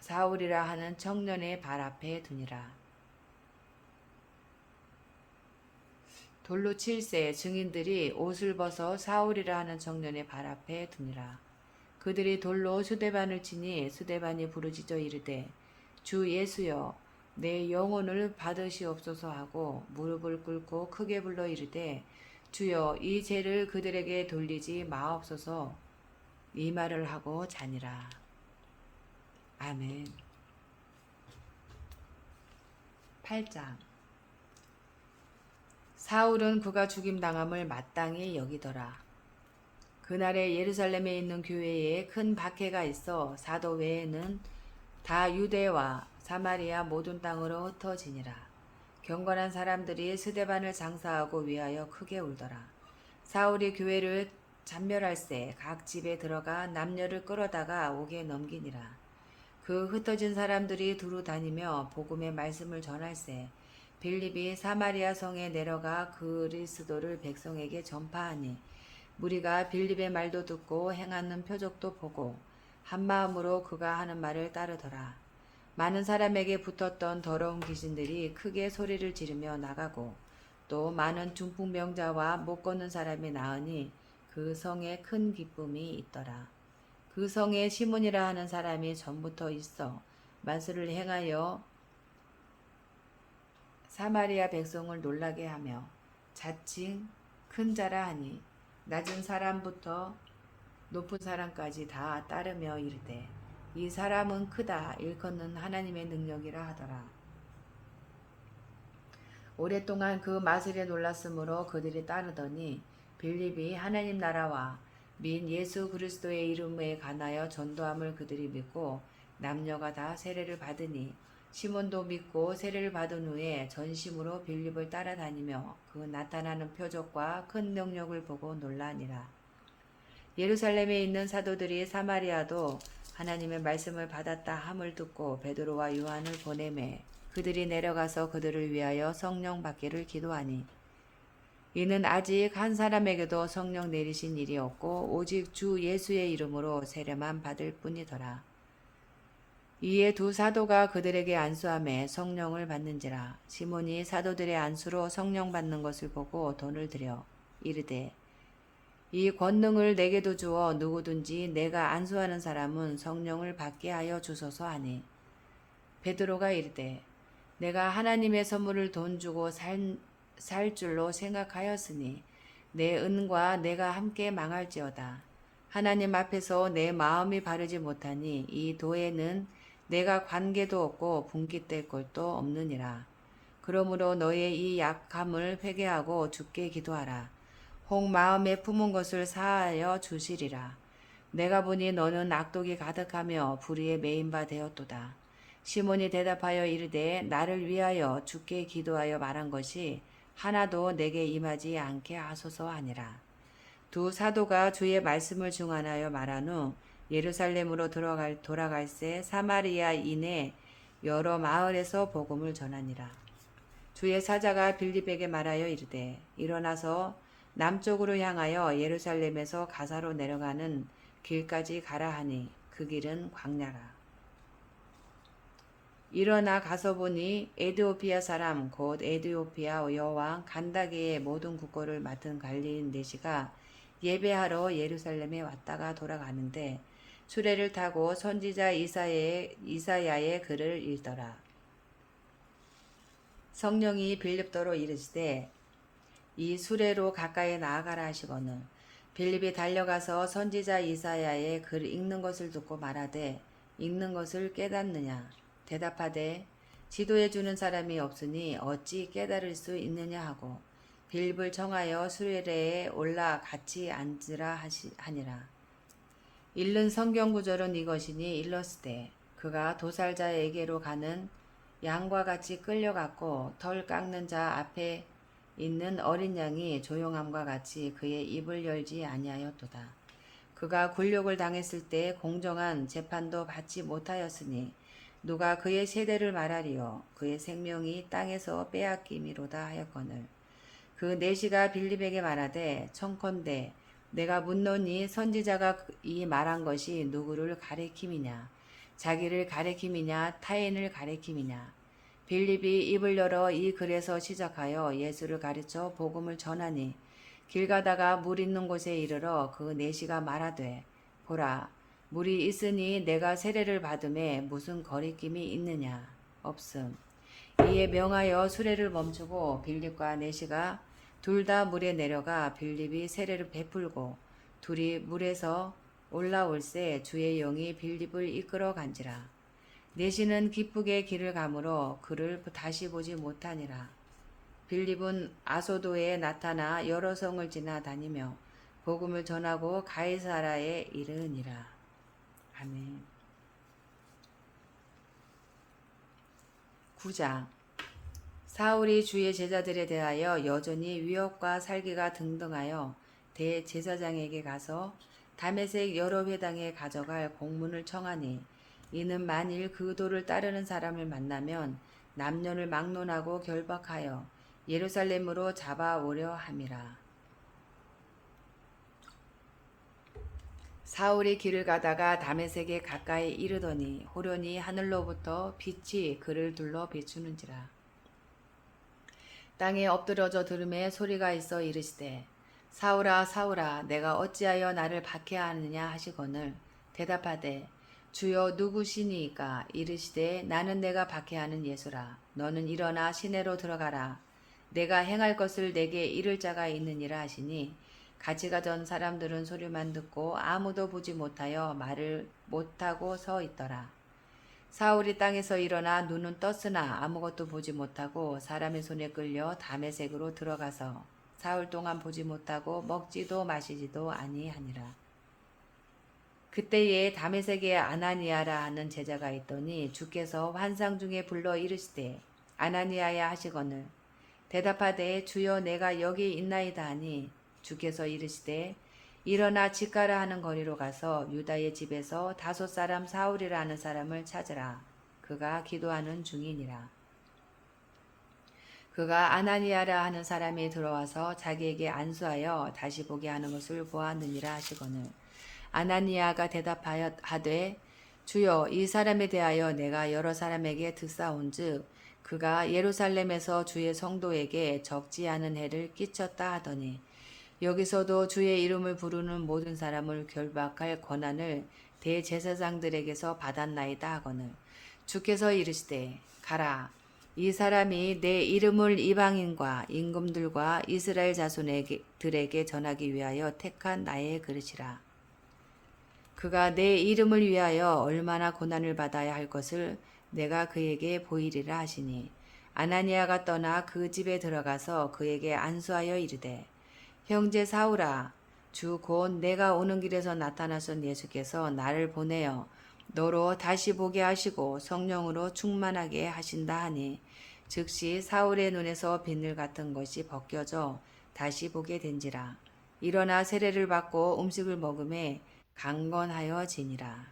[SPEAKER 1] 사울이라 하는 청년의 발 앞에 두니라. 돌로 칠세 증인들이 옷을 벗어 사울이라 하는 청년의 발 앞에 두니라. 그들이 돌로 스데반을 치니 스데반이 부르짖어 이르되 주 예수여 내 영혼을 받으시옵소서 하고 무릎을 꿇고 크게 불러 이르되 주여 이 죄를 그들에게 돌리지 마옵소서 이 말을 하고 자니라. 아멘. 8장 사울은 그가 죽임당함을 마땅히 여기더라. 그날에 예루살렘에 있는 교회에 큰 박해가 있어 사도 외에는 다 유대와 사마리아 모든 땅으로 흩어지니라. 경건한 사람들이 스데반을 장사하고 위하여 크게 울더라. 사울이 교회를 잔멸할새 각 집에 들어가 남녀를 끌어다가 옥에 넘기니라. 그 흩어진 사람들이 두루 다니며 복음의 말씀을 전할새 빌립이 사마리아 성에 내려가 그리스도를 백성에게 전파하니 무리가 빌립의 말도 듣고 행하는 표적도 보고 한 마음으로 그가 하는 말을 따르더라. 많은 사람에게 붙었던 더러운 귀신들이 크게 소리를 지르며 나가고 또 많은 중풍병자와 못 걷는 사람이 나으니 그 성에 큰 기쁨이 있더라. 그 성에 시몬이라 하는 사람이 전부터 있어 만수를 행하여 사마리아 백성을 놀라게 하며 자칭 큰 자라 하니 낮은 사람부터 높은 사람까지 다 따르며 이르되 이 사람은 크다 일컫는 하나님의 능력이라 하더라. 오랫동안 그 마술에 놀랐으므로 그들이 따르더니 빌립이 하나님 나라와 민 예수 그리스도의 이름에 관하여 전도함을 그들이 믿고 남녀가 다 세례를 받으니 시몬도 믿고 세례를 받은 후에 전심으로 빌립을 따라다니며 그 나타나는 표적과 큰 능력을 보고 놀라니라. 예루살렘에 있는 사도들이 사마리아도 하나님의 말씀을 받았다 함을 듣고 베드로와 요한을 보내매 그들이 내려가서 그들을 위하여 성령 받기를 기도하니 이는 아직 한 사람에게도 성령 내리신 일이 없고 오직 주 예수의 이름으로 세례만 받을 뿐이더라. 이에 두 사도가 그들에게 안수하며 성령을 받는지라. 시몬이 사도들의 안수로 성령 받는 것을 보고 돈을 들여 이르되 이 권능을 내게도 주어 누구든지 내가 안수하는 사람은 성령을 받게 하여 주소서 하니 베드로가 이르되 내가 하나님의 선물을 돈 주고 살 줄로 생각하였으니 내 은과 내가 함께 망할지어다. 하나님 앞에서 내 마음이 바르지 못하니 이 도에는 내가 관계도 없고 분깃될 것도 없느니라. 그러므로 너의 이 약함을 회개하고 주께 기도하라. 혹 마음에 품은 것을 사하여 주시리라. 내가 보니 너는 악독이 가득하며 불의에 매인 바 되었도다. 시몬이 대답하여 이르되 나를 위하여 주께 기도하여 말한 것이 하나도 내게 임하지 않게 하소서 하니라. 두 사도가 주의 말씀을 중한하여 말한 후 예루살렘으로 돌아갈새 사마리아 이내 여러 마을에서 복음을 전하니라. 주의 사자가 빌립에게 말하여 이르되 일어나서 남쪽으로 향하여 예루살렘에서 가사로 내려가는 길까지 가라 하니 그 길은 광야라. 일어나 가서 보니 에드오피아 사람 곧 에드오피아 여왕 간다게의 모든 국고를 맡은 관리인 네시가 예배하러 예루살렘에 왔다가 돌아가는데 수레를 타고 선지자 이사야의 글을 읽더라. 성령이 빌립더로 이르시되 이 수레로 가까이 나아가라 하시거늘 빌립이 달려가서 선지자 이사야의 글 읽는 것을 듣고 말하되 읽는 것을 깨닫느냐 대답하되 지도해 주는 사람이 없으니 어찌 깨달을 수 있느냐 하고 빌립을 청하여 수레에 올라 같이 앉으라 하니라. 읽는 성경 구절은 이것이니 일러스되 그가 도살자에게로 가는 양과 같이 끌려갔고 털 깎는 자 앞에 있는 어린 양이 조용함과 같이 그의 입을 열지 아니하였도다. 그가 굴욕을 당했을 때 공정한 재판도 받지 못하였으니 누가 그의 세대를 말하리요 그의 생명이 땅에서 빼앗김이로다 하였거늘 그 내시가 빌립에게 말하되 청컨대 내가 묻노니 선지자가 이 말한 것이 누구를 가리킴이냐 자기를 가리킴이냐 타인을 가리킴이냐 빌립이 입을 열어 이 글에서 시작하여 예수를 가르쳐 복음을 전하니 길 가다가 물 있는 곳에 이르러 그 내시가 말하되 보라 물이 있으니 내가 세례를 받음에 무슨 거리낌이 있느냐 없음. 이에 명하여 수레를 멈추고 빌립과 내시가 둘 다 물에 내려가 빌립이 세례를 베풀고 둘이 물에서 올라올새 주의 영이 빌립을 이끌어 간지라. 내시는 기쁘게 길을 가므로 그를 다시 보지 못하니라. 빌립은 아소도에 나타나 여러 성을 지나다니며 복음을 전하고 가이사라에 이르니라. 아멘. 9장 사울이 주의 제자들에 대하여 여전히 위협과 살기가 등등하여 대제사장에게 가서 다메섹 여러 회당에 가져갈 공문을 청하니 이는 만일 그 도를 따르는 사람을 만나면 남녀를 막론하고 결박하여 예루살렘으로 잡아오려 함이라. 사울이 길을 가다가 다메섹에 가까이 이르더니 호련히 하늘로부터 빛이 그를 둘러 비추는지라. 땅에 엎드러져 들음에 소리가 있어 이르시되 사울아 사울아 내가 어찌하여 나를 박해하느냐 하시거늘 대답하되 주여 누구시니이까 이르시되 나는 내가 박해하는 예수라. 너는 일어나 시내로 들어가라. 내가 행할 것을 내게 이를 자가 있느니라 하시니 같이 가던 사람들은 소리만 듣고 아무도 보지 못하여 말을 못하고 서 있더라. 사울이 땅에서 일어나 눈은 떴으나 아무것도 보지 못하고 사람의 손에 끌려 다메섹으로 들어가서 사흘 동안 보지 못하고 먹지도 마시지도 아니하니라. 그때에 다메섹에 아나니아라 하는 제자가 있더니 주께서 환상 중에 불러 이르시되 아나니아야 하시거늘 대답하되 주여 내가 여기 있나이다 하니 주께서 이르시되 일어나 집 가라 하는 거리로 가서 유다의 집에서 다섯 사람 사울이라 하는 사람을 찾으라. 그가 기도하는 중이니라. 그가 아나니아라 하는 사람이 들어와서 자기에게 안수하여 다시 보게 하는 것을 보았느니라 하시거늘 아나니아가 대답하되 주여 이 사람에 대하여 내가 여러 사람에게 듣사온즉 그가 예루살렘에서 주의 성도에게 적지 않은 해를 끼쳤다 하더니 여기서도 주의 이름을 부르는 모든 사람을 결박할 권한을 대제사장들에게서 받았나이다 하거늘 주께서 이르시되 가라 이 사람이 내 이름을 이방인과 임금들과 이스라엘 자손들에게 전하기 위하여 택한 나의 그릇이라. 그가 내 이름을 위하여 얼마나 고난을 받아야 할 것을 내가 그에게 보이리라 하시니 아나니아가 떠나 그 집에 들어가서 그에게 안수하여 이르되 형제 사울아 주 곧 내가 오는 길에서 나타나신 예수께서 나를 보내어 너로 다시 보게 하시고 성령으로 충만하게 하신다 하니 즉시 사울의 눈에서 비늘 같은 것이 벗겨져 다시 보게 된지라. 일어나 세례를 받고 음식을 먹음에 강건하여지니라.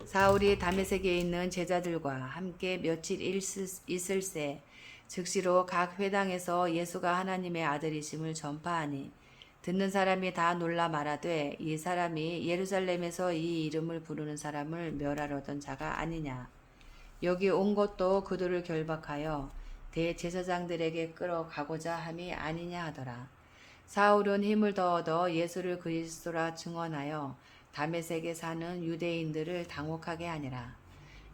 [SPEAKER 1] 사울이 다메섹에 있는 제자들과 함께 며칠 있을새 즉시로 각 회당에서 예수가 하나님의 아들이심을 전파하니 듣는 사람이 다 놀라 말하되 이 사람이 예루살렘에서 이 이름을 부르는 사람을 멸하려던 자가 아니냐. 여기 온 것도 그들을 결박하여 대제사장들에게 끌어가고자 함이 아니냐 하더라. 사울은 힘을 더 얻어 예수를 그리스도라 증언하여 다메섹에 사는 유대인들을 당혹하게 하니라.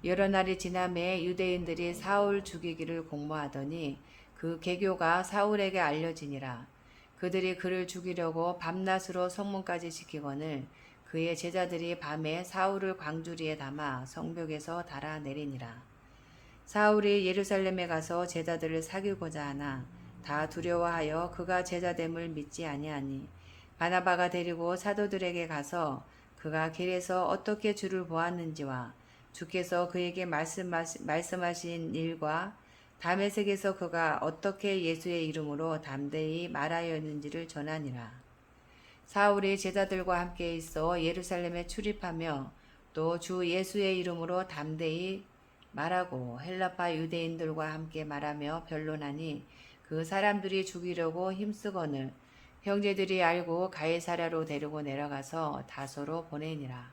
[SPEAKER 1] 여러 날이 지남에 유대인들이 사울 죽이기를 공모하더니 그 계교가 사울에게 알려지니라. 그들이 그를 죽이려고 밤낮으로 성문까지 지키거늘 그의 제자들이 밤에 사울을 광주리에 담아 성벽에서 달아내리니라. 사울이 예루살렘에 가서 제자들을 사귀고자 하나 다 두려워하여 그가 제자됨을 믿지 아니하니 바나바가 데리고 사도들에게 가서 그가 길에서 어떻게 주를 보았는지와 주께서 그에게 말씀하신 일과 다메섹에서 그가 어떻게 예수의 이름으로 담대히 말하였는지를 전하니라. 사울이 제자들과 함께 있어 예루살렘에 출입하며 또 주 예수의 이름으로 담대히 말하고 헬라파 유대인들과 함께 말하며 변론하니 그 사람들이 죽이려고 힘쓰거늘 형제들이 알고 가이사랴로 데리고 내려가서 다소로 보내니라.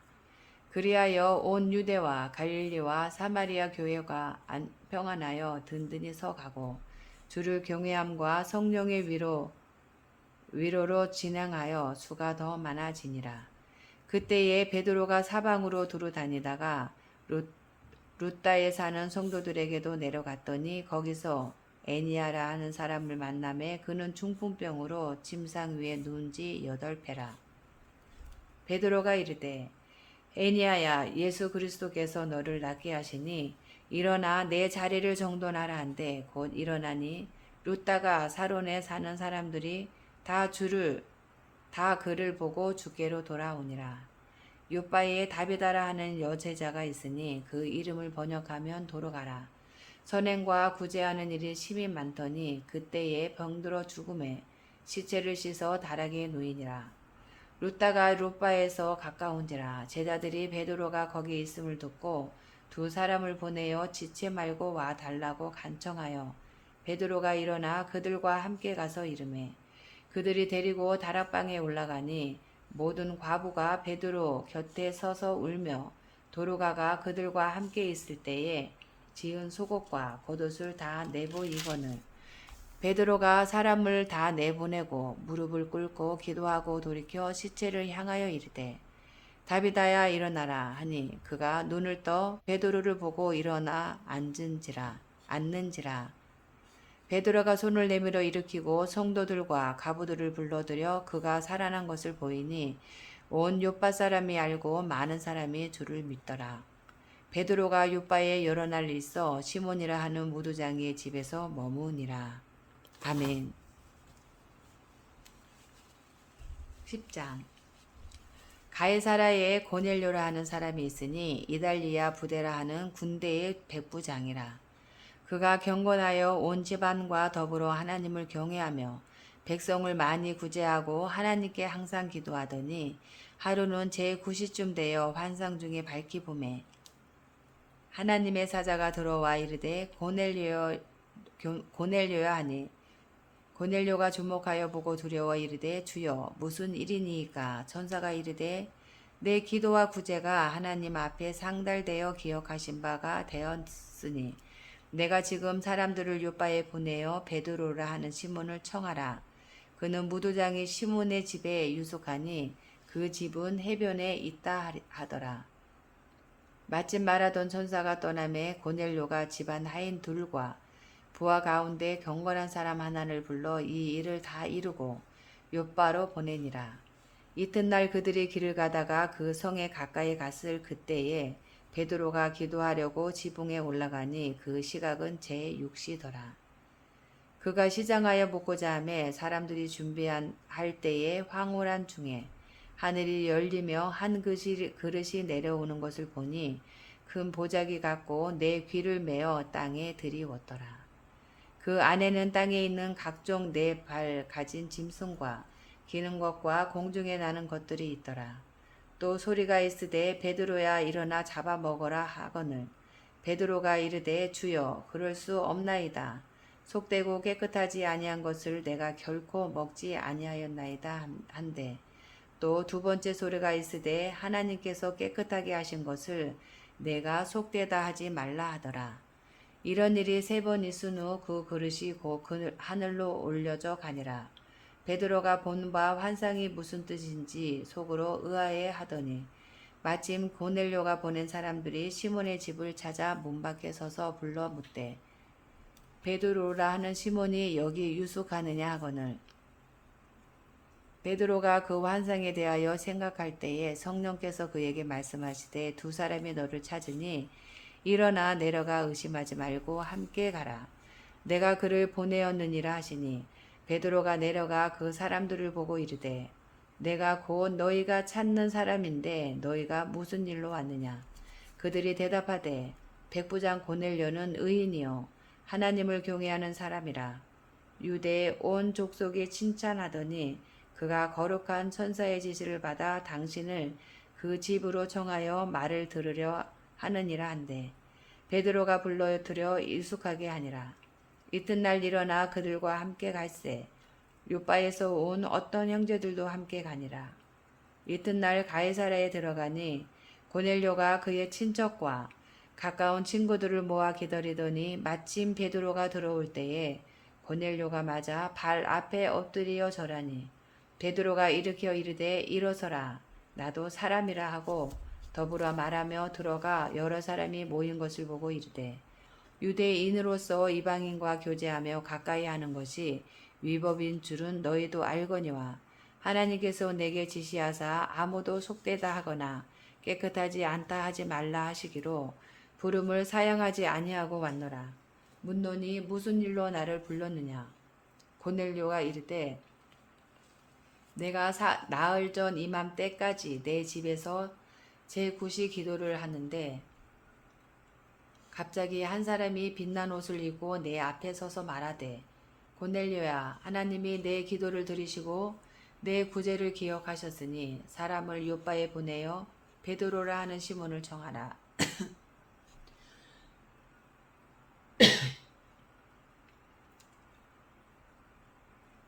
[SPEAKER 1] 그리하여 온 유대와 갈릴리와 사마리아 교회가 평안하여 든든히 서가고 주를 경외함과 성령의 위로로 진행하여 수가 더 많아지니라. 그때에 베드로가 사방으로 두루 다니다가 루따에 사는 성도들에게도 내려갔더니 거기서 애니아라 하는 사람을 만나매 그는 중풍병으로 침상 위에 누운 지 8패라. 베드로가 이르되 애니아야 예수 그리스도께서 너를 낫게 하시니 일어나 내 자리를 정돈하라 한데 곧 일어나니 루따가 사론에 사는 사람들이 다 그를 보고 주께로 돌아오니라. 요바에 다비다라 하는 여제자가 있으니 그 이름을 번역하면 도로 가라. 선행과 구제하는 일이 심히 많더니 그때에 병들어 죽음에 시체를 씻어 다락에 누이니라. 루따가 룹바에서 가까운지라 제자들이 베드로가 거기 있음을 듣고 두 사람을 보내어 지체 말고 와 달라고 간청하여 베드로가 일어나 그들과 함께 가서 이르매 그들이 데리고 다락방에 올라가니 모든 과부가 베드로 곁에 서서 울며 도로가가 그들과 함께 있을 때에 지은 속옷과 겉옷을 다 내보이거늘 베드로가 사람을 다 내보내고 무릎을 꿇고 기도하고 돌이켜 시체를 향하여 이르되 다비다야 일어나라 하니 그가 눈을 떠 베드로를 보고 일어나 앉는지라 베드로가 손을 내밀어 일으키고 성도들과 가부들을 불러들여 그가 살아난 것을 보이니 온 요빠 사람이 알고 많은 사람이 주를 믿더라. 베드로가 요빠에 여러 날 있어 시몬이라 하는 무두장이의 집에서 머무니라. 아멘. 10장. 가이사라에 고넬료라 하는 사람이 있으니 이달리아 부대라 하는 군대의 백부장이라. 그가 경건하여 온 집안과 더불어 하나님을 경외하며 백성을 많이 구제하고 하나님께 항상 기도하더니 하루는 제9시쯤 되어 환상 중에 밝히 보매 하나님의 사자가 들어와 이르되 고넬료야 하니 고넬료가 주목하여 보고 두려워 이르되 주여 무슨 일이니이까 천사가 이르되 내 기도와 구제가 하나님 앞에 상달되어 기억하신 바가 되었으니 내가 지금 사람들을 요바에 보내어 베드로라 하는 시몬을 청하라. 그는 무도장이 시몬의 집에 유숙하니 그 집은 해변에 있다 하더라. 마침 말하던 천사가 떠나매 고넬료가 집안 하인 둘과 부하 가운데 경건한 사람 하나를 불러 이 일을 다 이루고 요바로 보내니라. 이튿날 그들이 길을 가다가 그 성에 가까이 갔을 그때에 베드로가 기도하려고 지붕에 올라가니 그 시각은 제6시더라. 그가 시장하여 묻고자 하매 사람들이 할 때에 황홀한 중에 하늘이 열리며 한 그릇이 내려오는 것을 보니 큰 보자기 같고 내 귀를 메어 땅에 들이웠더라. 그 안에는 땅에 있는 각종 네 발 가진 짐승과 기는 것과 공중에 나는 것들이 있더라. 또 소리가 있으되 베드로야 일어나 잡아먹어라 하거늘 베드로가 이르되 주여 그럴 수 없나이다. 속되고 깨끗하지 아니한 것을 내가 결코 먹지 아니하였나이다 한데 또 두 번째 소리가 있으되 하나님께서 깨끗하게 하신 것을 내가 속되다 하지 말라 하더라. 이런 일이 세 번 있은 후 그 그릇이 곧 하늘로 올려져 가니라. 베드로가 본 바 환상이 무슨 뜻인지 속으로 의아해 하더니 마침 고넬료가 보낸 사람들이 시몬의 집을 찾아 문 밖에 서서 불러 묻되 베드로라 하는 시몬이 여기 유숙하느냐 하거늘 베드로가 그 환상에 대하여 생각할 때에 성령께서 그에게 말씀하시되 두 사람이 너를 찾으니 일어나 내려가 의심하지 말고 함께 가라. 내가 그를 보내었느니라 하시니 베드로가 내려가 그 사람들을 보고 이르되 내가 곧 너희가 찾는 사람인데 너희가 무슨 일로 왔느냐. 그들이 대답하되 백부장 고넬료는 의인이요 하나님을 경외하는 사람이라. 유대의 온 족속이 칭찬하더니 그가 거룩한 천사의 지시를 받아 당신을 그 집으로 청하여 말을 들으려 하느니라 한데 베드로가 불러들여 일숙하게 하니라. 이튿날 일어나 그들과 함께 갈새 요바에서 온 어떤 형제들도 함께 가니라. 이튿날 가이사랴에 들어가니 고넬료가 그의 친척과 가까운 친구들을 모아 기다리더니 마침 베드로가 들어올 때에 고넬료가 맞아 발 앞에 엎드려 절하니 베드로가 일으켜 이르되 일어서라 나도 사람이라 하고 더불어 말하며 들어가 여러 사람이 모인 것을 보고 이르되 유대인으로서 이방인과 교제하며 가까이 하는 것이 위법인 줄은 너희도 알거니와 하나님께서 내게 지시하사 아무도 속되다 하거나 깨끗하지 않다 하지 말라 하시기로 부름을 사양하지 아니하고 왔노라. 묻노니 무슨 일로 나를 불렀느냐. 고넬료가 이르되 내가 나흘 전 이맘때까지 내 집에서 제9시 기도를 하는데 갑자기 한 사람이 빛난 옷을 입고 내 앞에 서서 말하되 고넬료야 하나님이 내 기도를 들으시고 내 구제를 기억하셨으니 사람을 요바에 보내어 베드로라 하는 시몬을 청하라.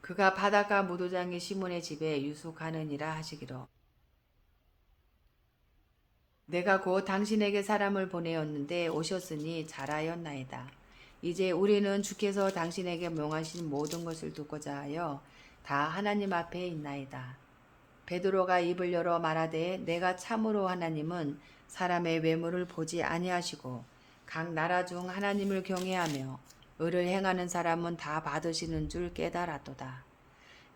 [SPEAKER 1] 그가 바닷가 무도장의 시몬의 집에 유숙하느니라 하시기로 내가 곧 당신에게 사람을 보내었는데 오셨으니 잘하였나이다. 이제 우리는 주께서 당신에게 명하신 모든 것을 듣고자 하여 다 하나님 앞에 있나이다. 베드로가 입을 열어 말하되 내가 참으로 하나님은 사람의 외모를 보지 아니하시고 각 나라 중 하나님을 경외하며 의를 행하는 사람은 다 받으시는 줄 깨달았도다.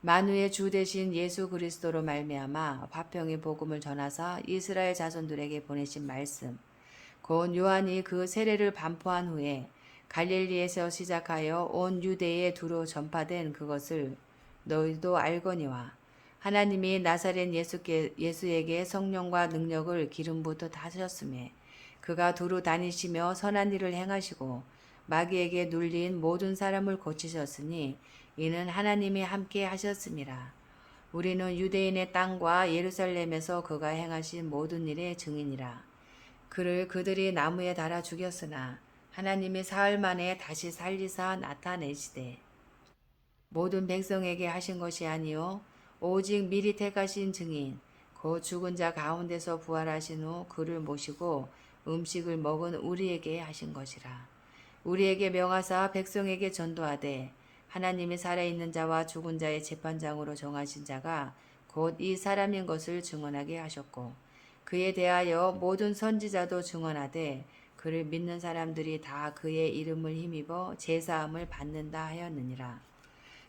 [SPEAKER 1] 만유의 주 되신 예수 그리스도로 말미암아 화평의 복음을 전하사 이스라엘 자손들에게 보내신 말씀 곧 요한이 그 세례를 반포한 후에 갈릴리에서 시작하여 온 유대에 두루 전파된 그것을 너희도 알거니와 하나님이 나사렛 예수에게 성령과 능력을 기름부터 다셨음에 그가 두루 다니시며 선한 일을 행하시고 마귀에게 눌린 모든 사람을 고치셨으니 이는 하나님이 함께 하셨음이라. 우리는 유대인의 땅과 예루살렘에서 그가 행하신 모든 일의 증인이라. 그를 그들이 나무에 달아 죽였으나 하나님이 사흘 만에 다시 살리사 나타내시되 모든 백성에게 하신 것이 아니요 오직 미리 택하신 증인 그 죽은 자 가운데서 부활하신 후 그를 모시고 음식을 먹은 우리에게 하신 것이라. 우리에게 명하사 백성에게 전도하되 하나님이 살아있는 자와 죽은 자의 재판장으로 정하신 자가 곧 이 사람인 것을 증언하게 하셨고 그에 대하여 모든 선지자도 증언하되 그를 믿는 사람들이 다 그의 이름을 힘입어 제사함을 받는다 하였느니라.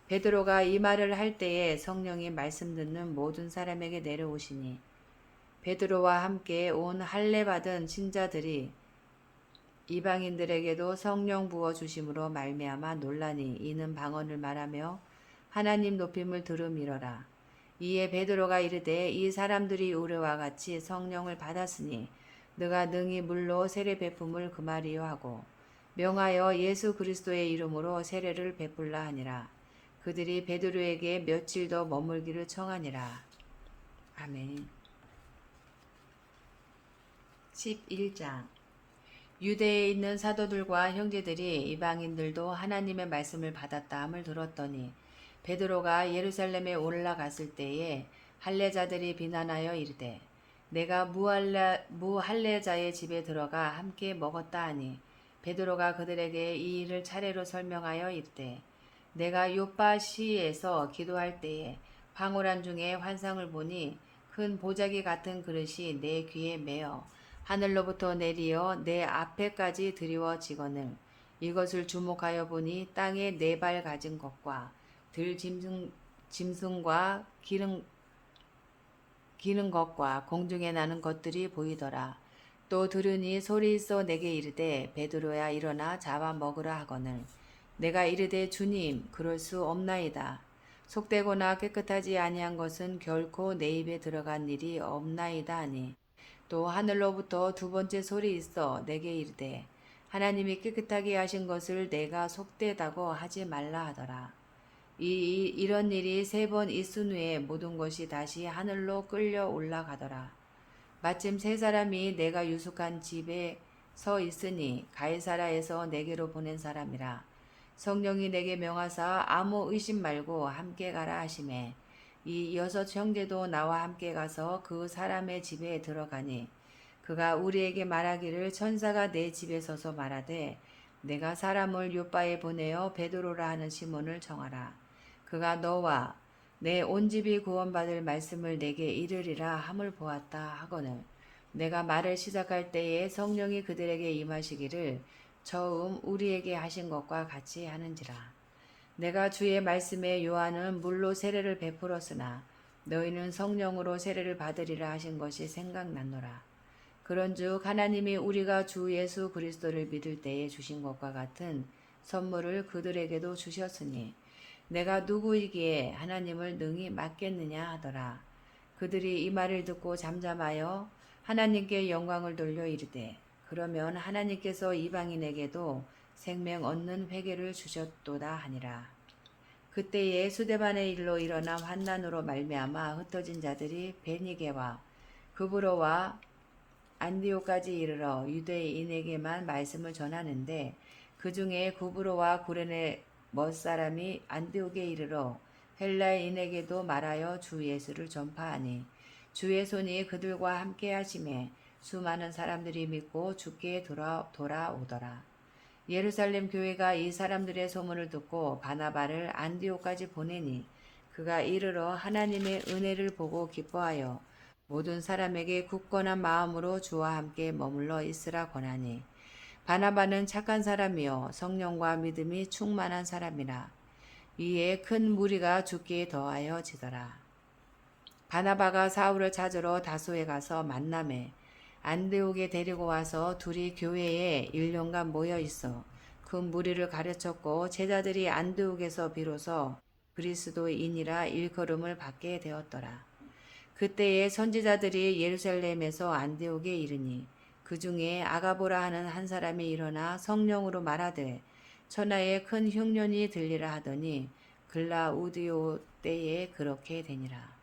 [SPEAKER 1] 베드로가 이 말을 할 때에 성령이 말씀 듣는 모든 사람에게 내려오시니 베드로와 함께 온 할례 받은 신자들이 이방인들에게도 성령 부어 주심으로 말미암아 논란이 이는 방언을 말하며 하나님 높임을 들음이러라. 이에 베드로가 이르되 이 사람들이 우리와 같이 성령을 받았으니 너가 능히 물로 세례 베품을 금하리요 하고 명하여 예수 그리스도의 이름으로 세례를 베풀라 하니라. 그들이 베드로에게 며칠 더 머물기를 청하니라. 아멘. 11장. 유대에 있는 사도들과 형제들이 이방인들도 하나님의 말씀을 받았다 함을 들었더니 베드로가 예루살렘에 올라갔을 때에 할례자들이 비난하여 이르되 내가 무할례자의 집에 들어가 함께 먹었다 하니 베드로가 그들에게 이 일을 차례로 설명하여 이르되 내가 요빠 시에서 기도할 때에 황홀한 중에 환상을 보니 큰 보자기 같은 그릇이 내 귀에 매어 하늘로부터 내리어 내 앞에까지 드리워지거늘 이것을 주목하여 보니 땅에 네 발 가진 것과 들 짐승과 기는 것과 공중에 나는 것들이 보이더라. 또 들으니 소리 있어 내게 이르되 베드로야 일어나 잡아 먹으라 하거늘 내가 이르되 주님 그럴 수 없나이다. 속되거나 깨끗하지 아니한 것은 결코 내 입에 들어간 일이 없나이다 하니 또 하늘로부터 두 번째 소리 있어 내게 이르되 하나님이 깨끗하게 하신 것을 내가 속되다고 하지 말라 하더라. 이런 일이 세 번 있은 후에 모든 것이 다시 하늘로 끌려 올라가더라. 마침 세 사람이 내가 유숙한 집에 서 있으니 가이사라에서 내게로 보낸 사람이라. 성령이 내게 명하사 아무 의심 말고 함께 가라 하시매 이 여섯 형제도 나와 함께 가서 그 사람의 집에 들어가니 그가 우리에게 말하기를 천사가 내 집에 서서 말하되 내가 사람을 요빠에 보내어 베드로라 하는 시몬을 정하라. 그가 너와 내 온 집이 구원받을 말씀을 내게 이르리라 함을 보았다 하거늘 내가 말을 시작할 때에 성령이 그들에게 임하시기를 처음 우리에게 하신 것과 같이 하는지라. 내가 주의 말씀에 요한은 물로 세례를 베풀었으나 너희는 성령으로 세례를 받으리라 하신 것이 생각났노라. 그런즉 하나님이 우리가 주 예수 그리스도를 믿을 때에 주신 것과 같은 선물을 그들에게도 주셨으니 내가 누구이기에 하나님을 능히 맡겠느냐 하더라. 그들이 이 말을 듣고 잠잠하여 하나님께 영광을 돌려 이르되 그러면 하나님께서 이방인에게도 생명 얻는 회개를 주셨도다 하니라. 그때에 수데반의 일로 일어난 환난으로 말미암아 흩어진 자들이 베니게와 그브로와 안디오까지 이르러 유대인에게만 말씀을 전하는데 그 중에 구브로와 구레네 멋사람이 안디옥에 이르러 헬라인에게도 말하여 주 예수를 전파하니 주의 손이 그들과 함께 하심에 수많은 사람들이 믿고 주께 돌아오더라. 예루살렘 교회가 이 사람들의 소문을 듣고 바나바를 안디옥까지 보내니 그가 이르러 하나님의 은혜를 보고 기뻐하여 모든 사람에게 굳건한 마음으로 주와 함께 머물러 있으라 권하니 바나바는 착한 사람이요 성령과 믿음이 충만한 사람이라. 이에 큰 무리가 주께 더하여 지더라. 바나바가 사울을 찾으러 다소에 가서 만남에 안디옥에 데리고 와서 둘이 교회에 1년간 모여 있어 그 무리를 가르쳤고 제자들이 안디옥에서 비로소 그리스도인이라 일컬음을 받게 되었더라. 그때에 선지자들이 예루살렘에서 안디옥에 이르니 그 중에 아가보라 하는 한 사람이 일어나 성령으로 말하되 천하에 큰 흉년이 들리라 하더니 글라우디오 때에 그렇게 되니라.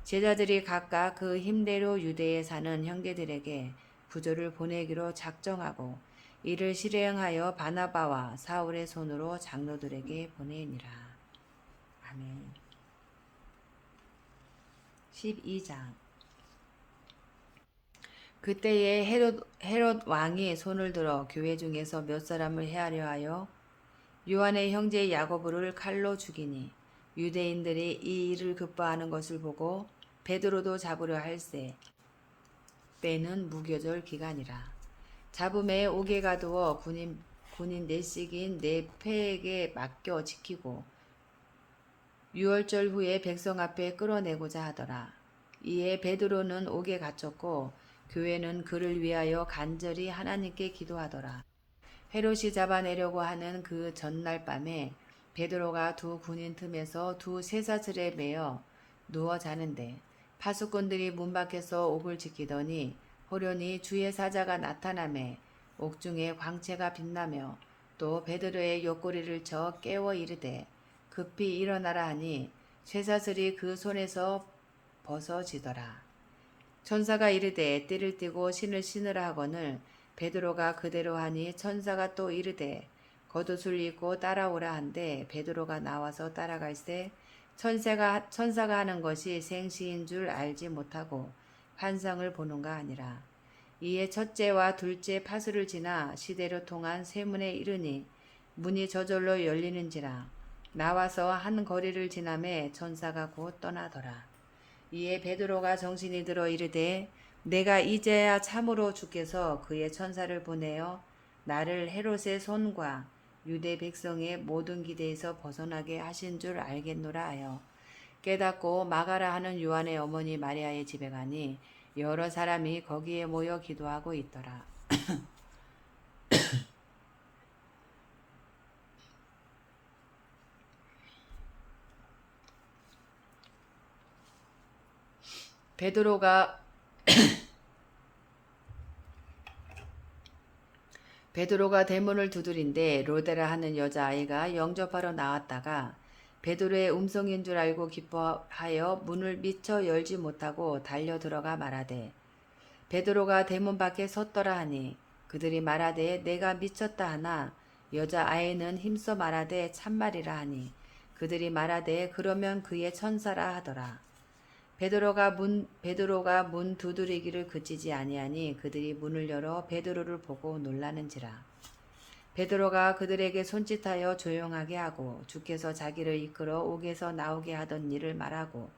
[SPEAKER 1] 제자들이 각각 그 힘대로 유대에 사는 형제들에게 부조를 보내기로 작정하고 이를 실행하여 바나바와 사울의 손으로 장로들에게 보내니라. 아멘. 12장. 그때에 헤롯 왕이 손을 들어 교회 중에서 몇 사람을 해하려 하여 요한의 형제 야고보를 칼로 죽이니 유대인들이 이 일을 급파하는 것을 보고 베드로도 잡으려 할세 때는 무교절 기간이라. 잡음에 옥에 가두어 군인 넷씩인 네 패에게 맡겨 지키고 유월절 후에 백성 앞에 끌어내고자 하더라. 이에 베드로는 옥에 갇혔고 교회는 그를 위하여 간절히 하나님께 기도하더라. 헤롯이 잡아내려고 하는 그 전날 밤에 베드로가 두 군인 틈에서 두 쇠사슬에 매어 누워 자는데 파수꾼들이 문 밖에서 옥을 지키더니 호련히 주의 사자가 나타나매 옥중에 광채가 빛나며 또 베드로의 옆구리를 쳐 깨워 이르되 급히 일어나라 하니 쇠사슬이 그 손에서 벗어지더라. 천사가 이르되 띠를 띠고 신을 신으라 하거늘 베드로가 그대로 하니 천사가 또 이르되 겉옷을 입고 따라오라 한데 베드로가 나와서 따라갈새 천사가 하는 것이 생시인 줄 알지 못하고 환상을 보는가 아니라. 이에 첫째와 둘째 파수를 지나 시대로 통한 쇠문에 이르니 문이 저절로 열리는지라. 나와서 한 거리를 지나매 천사가 곧 떠나더라. 이에 베드로가 정신이 들어 이르되 내가 이제야 참으로 주께서 그의 천사를 보내어 나를 헤롯의 손과 유대 백성의 모든 기대에서 벗어나게 하신 줄 알겠노라 하여 깨닫고 마가라 하는 요한의 어머니 마리아의 집에 가니 여러 사람이 거기에 모여 기도하고 있더라. 베드로가 대문을 두드린데 로데라 하는 여자아이가 영접하러 나왔다가 베드로의 음성인 줄 알고 기뻐하여 문을 미처 열지 못하고 달려 들어가 말하되 베드로가 대문 밖에 섰더라 하니 그들이 말하되 내가 미쳤다 하나 여자아이는 힘써 말하되 참말이라 하니 그들이 말하되 그러면 그의 천사라 하더라. 베드로가 문 두드리기를 그치지 아니하니 그들이 문을 열어 베드로를 보고 놀라는지라. 베드로가 그들에게 손짓하여 조용하게 하고 주께서 자기를 이끌어 옥에서 나오게 하던 일을 말하고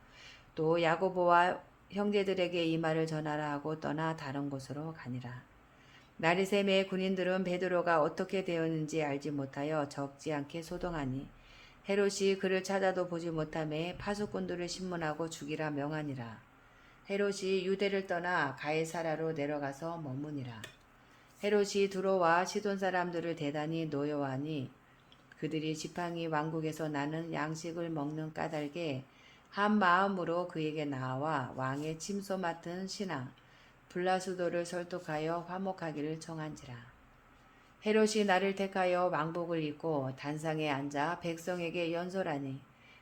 [SPEAKER 1] 또 야고보와 형제들에게 이 말을 전하라 하고 떠나 다른 곳으로 가니라. 날이 새매 군인들은 베드로가 어떻게 되었는지 알지 못하여 적지 않게 소동하니 헤롯이 그를 찾아도 보지 못하매 파수꾼들을 신문하고 죽이라 명하니라. 헤롯이 유대를 떠나 가이사라로 내려가서 머무니라. 헤롯이 두로와 시돈 사람들을 대단히 노여워하니 그들이 지팡이 왕국에서 나는 양식을 먹는 까닭에 한 마음으로 그에게 나와 왕의 침소 맡은 신하 블라수도를 설득하여 화목하기를 청한지라. 헤롯이 나를 택하여 왕복을 입고 단상에 앉아 백성에게 연설하니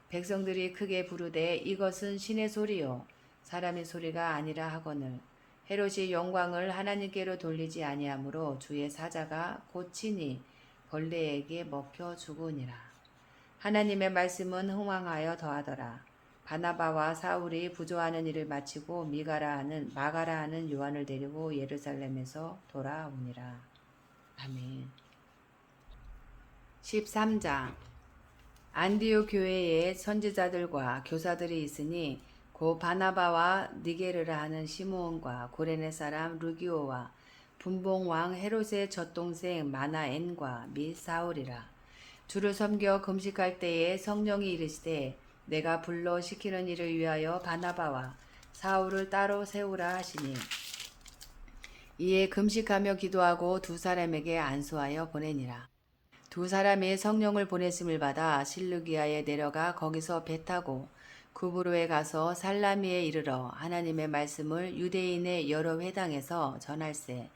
[SPEAKER 1] 백성들이 크게 부르되 이것은 신의 소리요 사람의 소리가 아니라 하거늘 헤롯이 영광을 하나님께로 돌리지 아니하므로 주의 사자가 곧 친히 벌레에게 먹혀 죽으니라. 하나님의 말씀은 흥왕하여 더하더라. 바나바와 사울이 부조하는 일을 마치고 마가라 하는 요한을 데리고 예루살렘에서 돌아오니라. 아멘. 13장. 안디옥 교회에 선지자들과 교사들이 있으니 고 바나바와 니게르라 하는 시므온과 고레네 사람 루기오와 분봉왕 헤롯의 젖동생 마나엔과 및 사울이라. 주를 섬겨 금식할 때에 성령이 이르시되 내가 불러 시키는 일을 위하여 바나바와 사울을 따로 세우라 하시니 이에 금식하며 기도하고 두 사람에게 안수하여 보내니라. 두 사람이 성령을 보냈음을 받아 실루기아에 내려가 거기서 배 타고 구브로에 가서 살라미에 이르러 하나님의 말씀을 유대인의 여러 회당에서 전할세.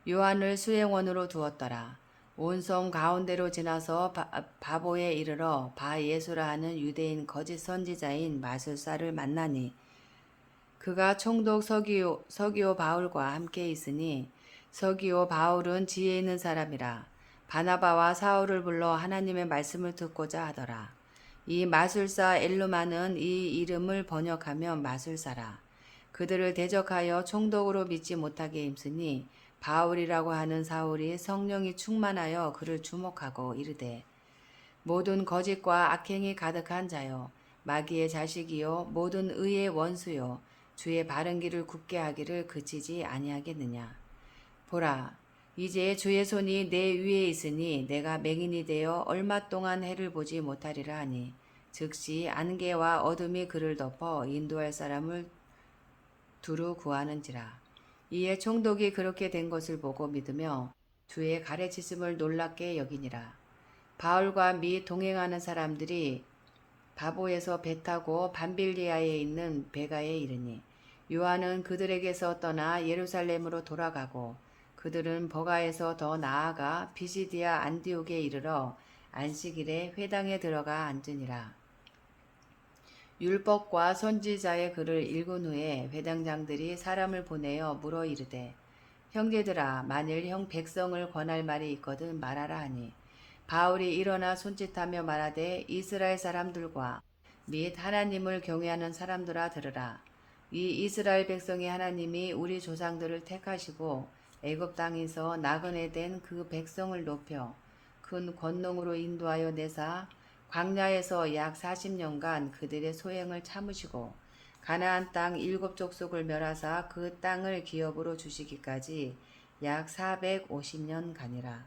[SPEAKER 1] 요한을 수행원으로 두었더라. 온 섬 가운데로 지나서 바보에 이르러 바예수라 하는 유대인 거짓 선지자인 마술사를 만나니 그가 총독 서기오 바울과 함께 있으니 서기오 바울은 지혜 있는 사람이라. 바나바와 사울을 불러 하나님의 말씀을 듣고자 하더라. 이 마술사 엘루마는 이 이름을 번역하면 마술사라. 그들을 대적하여 총독으로 믿지 못하게 힘쓰니 바울이라고 하는 사울이 성령이 충만하여 그를 주목하고 이르되 모든 거짓과 악행이 가득한 자요 마귀의 자식이요 모든 의의 원수요 주의 바른 길을 굽게 하기를 그치지 아니하겠느냐. 보라, 이제 주의 손이 내 위에 있으니 내가 맹인이 되어 얼마 동안 해를 보지 못하리라 하니 즉시 안개와 어둠이 그를 덮어 인도할 사람을 두루 구하는지라. 이에 총독이 그렇게 된 것을 보고 믿으며 주의 가르치심을 놀랍게 여기니라. 바울과 및 동행하는 사람들이 바보에서 배 타고 밤빌리아에 있는 베가에 이르니 요한은 그들에게서 떠나 예루살렘으로 돌아가고 그들은 버가에서 더 나아가 비시디아 안디옥에 이르러 안식일에 회당에 들어가 앉으니라. 율법과 선지자의 글을 읽은 후에 회당장들이 사람을 보내어 물어 이르되 형제들아 만일 형 백성을 권할 말이 있거든 말하라 하니 바울이 일어나 손짓하며 말하되 이스라엘 사람들과 및 하나님을 경외하는 사람들아 들으라. 이 이스라엘 백성의 하나님이 우리 조상들을 택하시고 애굽 땅에서 나그네 된 그 백성을 높여 큰 권능으로 인도하여 내사 광야에서 약 40년간 그들의 소행을 참으시고 가나안 땅 7족속을 멸하사 그 땅을 기업으로 주시기까지 약 450년간이라.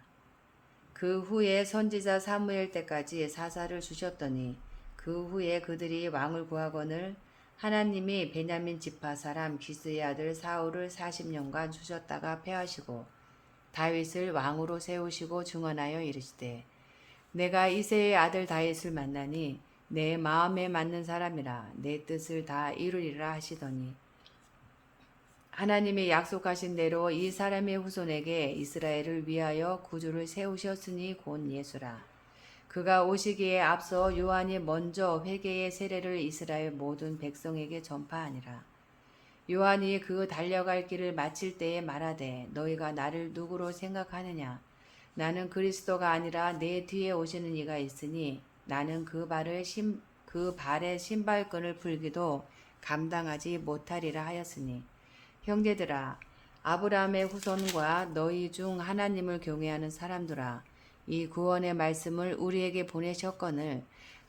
[SPEAKER 1] 그 후에 선지자 사무엘 때까지 사사를 주셨더니 그 후에 그들이 왕을 구하거늘 하나님이 베냐민 지파 사람 기스의 아들 사울을 40년간 주셨다가 패하시고 다윗을 왕으로 세우시고 증언하여 이르시되 내가 이새의 아들 다윗을 만나니 내 마음에 맞는 사람이라 내 뜻을 다 이루리라 하시더니 하나님이 약속하신 대로 이 사람의 후손에게 이스라엘을 위하여 구주를 세우셨으니 곧 예수라. 그가 오시기에 앞서 요한이 먼저 회개의 세례를 이스라엘 모든 백성에게 전파하니라. 요한이 그 달려갈 길을 마칠 때에 말하되 너희가 나를 누구로 생각하느냐? 나는 그리스도가 아니라 내 뒤에 오시는 이가 있으니 나는 그 발의 신발끈을 풀기도 감당하지 못하리라 하였으니 형제들아 아브라함의 후손과 너희 중 하나님을 경외하는 사람들아 이 구원의 말씀을 우리에게 보내셨거늘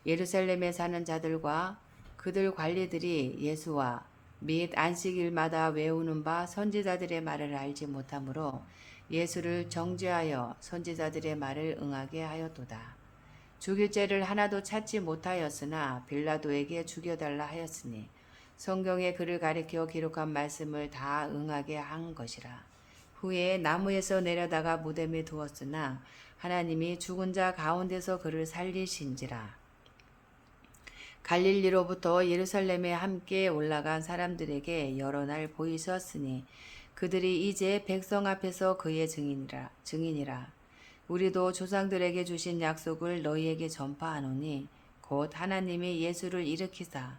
[SPEAKER 1] 예루살렘에 사는 자들과 그들 관리들이 예수와 및 안식일마다 외우는 바 선지자들의 말을 알지 못하므로 예수를 정죄하여 선지자들의 말을 응하게 하였도다. 죽일 죄를 하나도 찾지 못하였으나 빌라도에게 죽여달라 하였으니 성경에 그를 가리켜 기록한 말씀을 다 응하게 한 것이라. 후에 나무에서 내려다가 무덤에 두었으나 하나님이 죽은 자 가운데서 그를 살리신지라. 갈릴리로부터 예루살렘에 함께 올라간 사람들에게 여러 날 보이셨으니 그들이 이제 백성 앞에서 그의 증인이라. 우리도 조상들에게 주신 약속을 너희에게 전파하노니 곧 하나님이 예수를 일으키사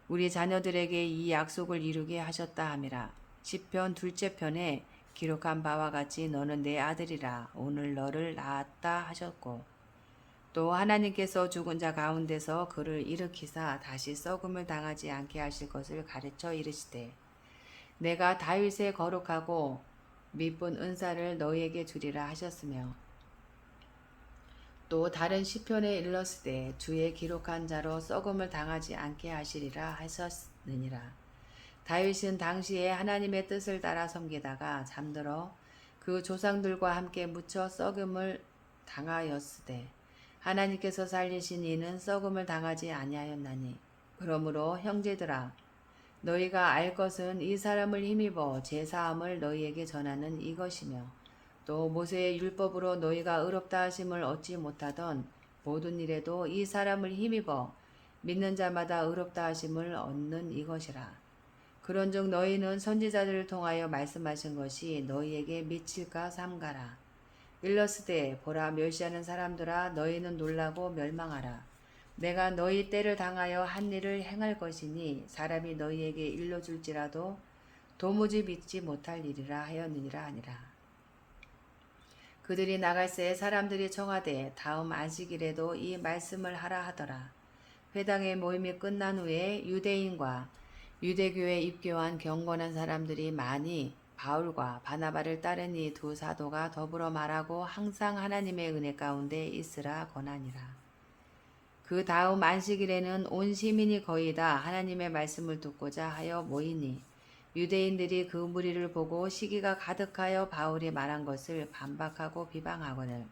[SPEAKER 1] 우리 자녀들에게 이 약속을 이루게 하셨다 함이라. 시편 둘째 편에 기록한 바와 같이 너는 내 아들이라 오늘 너를 낳았다 하셨고 또 하나님께서 죽은 자 가운데서 그를 일으키사 다시 썩음을 당하지 않게 하실 것을 가르쳐 이르시되 내가 다윗의 거룩하고 미쁜 은사를 너희에게 주리라 하셨으며 또 다른 시편에 일렀으되 주의 기록한 자로 썩음을 당하지 않게 하시리라 하셨느니라. 다윗은 당시에 하나님의 뜻을 따라 섬기다가 잠들어 그 조상들과 함께 묻혀 썩음을 당하였으되 하나님께서 살리신 이는 썩음을 당하지 아니하였나니 그러므로 형제들아 너희가 알 것은 이 사람을 힘입어 제사함을 너희에게 전하는 이것이며 또 모세의 율법으로 너희가 의롭다 하심을 얻지 못하던 모든 일에도 이 사람을 힘입어 믿는 자마다 의롭다 하심을 얻는 이것이라. 그런즉 너희는 선지자들을 통하여 말씀하신 것이 너희에게 미칠까 삼가라. 일러스되 보라 멸시하는 사람들아 너희는 놀라고 멸망하라. 내가 너희 때를 당하여 한 일을 행할 것이니 사람이 너희에게 일러줄지라도 도무지 믿지 못할 일이라 하였느니라 하니라. 그들이 나갈새 사람들이 청하되 다음 안식일에도 이 말씀을 하라 하더라. 회당의 모임이 끝난 후에 유대인과 유대교에 입교한 경건한 사람들이 많이 바울과 바나바를 따른 이 두 사도가 더불어 말하고 항상 하나님의 은혜 가운데 있으라 권하니라. 그 다음 안식일에는 온 시민이 거의 다 하나님의 말씀을 듣고자 하여 모이니 유대인들이 그 무리를 보고 시기가 가득하여 바울이 말한 것을 반박하고 비방하거늘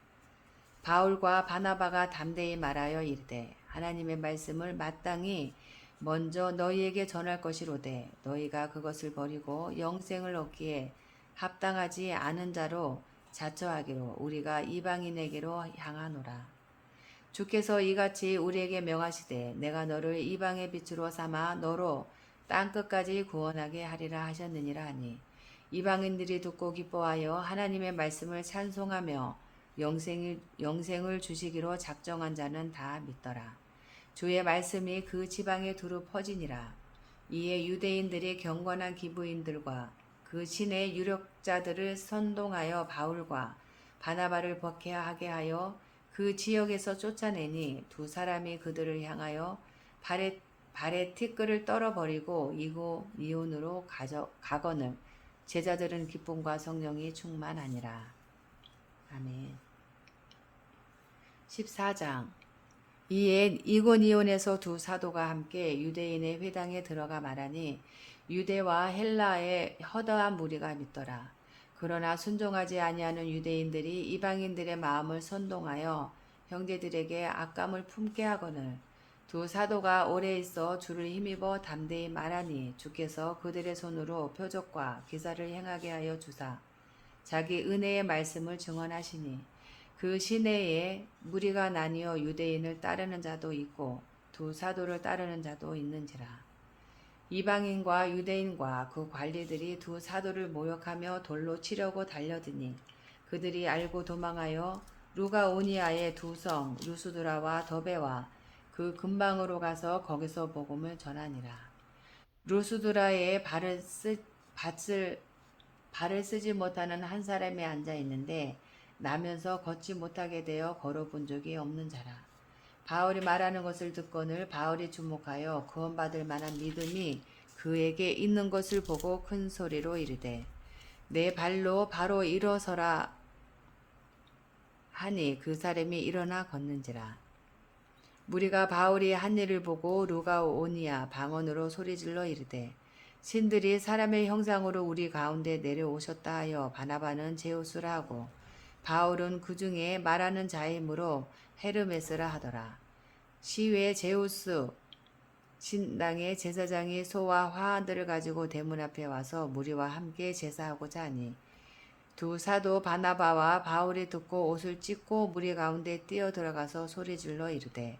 [SPEAKER 1] 바울과 바나바가 담대히 말하여 이르되 하나님의 말씀을 마땅히 먼저 너희에게 전할 것이로되 너희가 그것을 버리고 영생을 얻기에 합당하지 않은 자로 자처하기로 우리가 이방인에게로 향하노라. 주께서 이같이 우리에게 명하시되 내가 너를 이방의 빛으로 삼아 너로 땅끝까지 구원하게 하리라 하셨느니라 하니 이방인들이 듣고 기뻐하여 하나님의 말씀을 찬송하며 영생을 주시기로 작정한 자는 다 믿더라. 주의 말씀이 그 지방에 두루 퍼지니라. 이에 유대인들이 경건한 기부인들과 그 신의 유력자들을 선동하여 바울과 바나바를 박해하게 하여 그 지역에서 쫓아내니 두 사람이 그들을 향하여 발에 티끌을 떨어버리고 이고니온으로 가거늘 제자들은 기쁨과 성령이 충만하니라. 아멘. 14장. 이에 이고니온에서 두 사도가 함께 유대인의 회당에 들어가 말하니 유대와 헬라의 허다한 무리가 믿더라. 그러나 순종하지 아니하는 유대인들이 이방인들의 마음을 선동하여 형제들에게 악감을 품게 하거늘 두 사도가 오래 있어 주를 힘입어 담대히 말하니 주께서 그들의 손으로 표적과 기사를 행하게 하여 주사 자기 은혜의 말씀을 증언하시니 그 시내에 무리가 나뉘어 유대인을 따르는 자도 있고 두 사도를 따르는 자도 있는지라. 이방인과 유대인과 그 관리들이 두 사도를 모욕하며 돌로 치려고 달려드니 그들이 알고 도망하여 루가오니아의 두 성 루스드라와 더베와 그 근방으로 가서 거기서 복음을 전하니라. 루스드라에 발을 쓰지 못하는 한 사람이 앉아 있는데 나면서 걷지 못하게 되어 걸어본 적이 없는 자라. 바울이 말하는 것을 듣거늘 바울이 주목하여 구원받을 만한 믿음이 그에게 있는 것을 보고 큰 소리로 이르되 내 발로 바로 일어서라 하니 그 사람이 일어나 걷는지라. 무리가 바울이 한 일을 보고 루가오니아 방언으로 소리질러 이르되 신들이 사람의 형상으로 우리 가운데 내려오셨다 하여 바나바는 제우스라 하고 바울은 그 중에 말하는 자이므로 헤르메스라 하더라. 시외 제우스 신당의 제사장이 소와 화환들을 가지고 대문 앞에 와서 무리와 함께 제사하고자 하니 두 사도 바나바와 바울이 듣고 옷을 찢고 무리 가운데 뛰어 들어가서 소리질러 이르되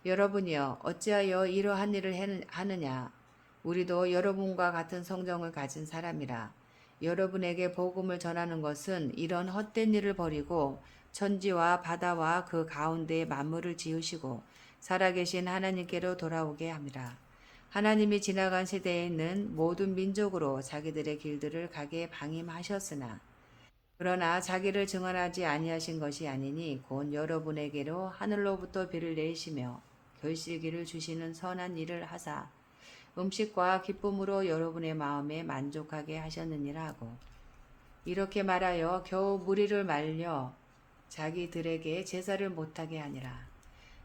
[SPEAKER 1] 여러분이여 어찌하여 이러한 일을 하느냐. 우리도 여러분과 같은 성정을 가진 사람이라. 여러분에게 복음을 전하는 것은 이런 헛된 일을 버리고 천지와 바다와 그 가운데 만물을 지으시고 살아계신 하나님께로 돌아오게 함이라. 하나님이 지나간 세대에 있는 모든 민족으로 자기들의 길들을 가게 방임하셨으나 그러나 자기를 증언하지 아니하신 것이 아니니 곧 여러분에게로 하늘로부터 비를 내리시며 결실기를 주시는 선한 일을 하사 음식과 기쁨으로 여러분의 마음에 만족하게 하셨느니라 하고 이렇게 말하여 겨우 무리를 말려 자기들에게 제사를 못하게 하니라.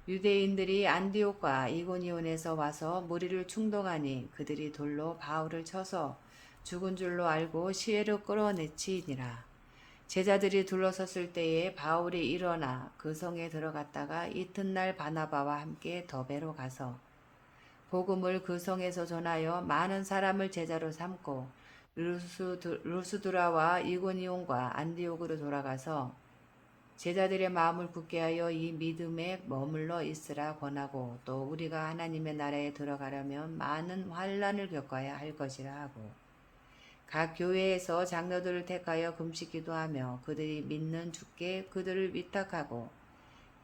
[SPEAKER 1] 유대인들이 안디옥과 이고니온에서 와서 무리를 충동하니 그들이 돌로 바울을 쳐서 죽은 줄로 알고 시외로 끌어내치니라. 제자들이 둘러섰을 때에 바울이 일어나 그 성에 들어갔다가 이튿날 바나바와 함께 더베로 가서 복음을 그 성에서 전하여 많은 사람을 제자로 삼고 루스드라와 이고니온과 안디옥으로 돌아가서 제자들의 마음을 굳게 하여 이 믿음에 머물러 있으라 권하고 또 우리가 하나님의 나라에 들어가려면 많은 환난을 겪어야 할 것이라 하고 각 교회에서 장로들을 택하여 금식 기도하며 그들이 믿는 주께 그들을 위탁하고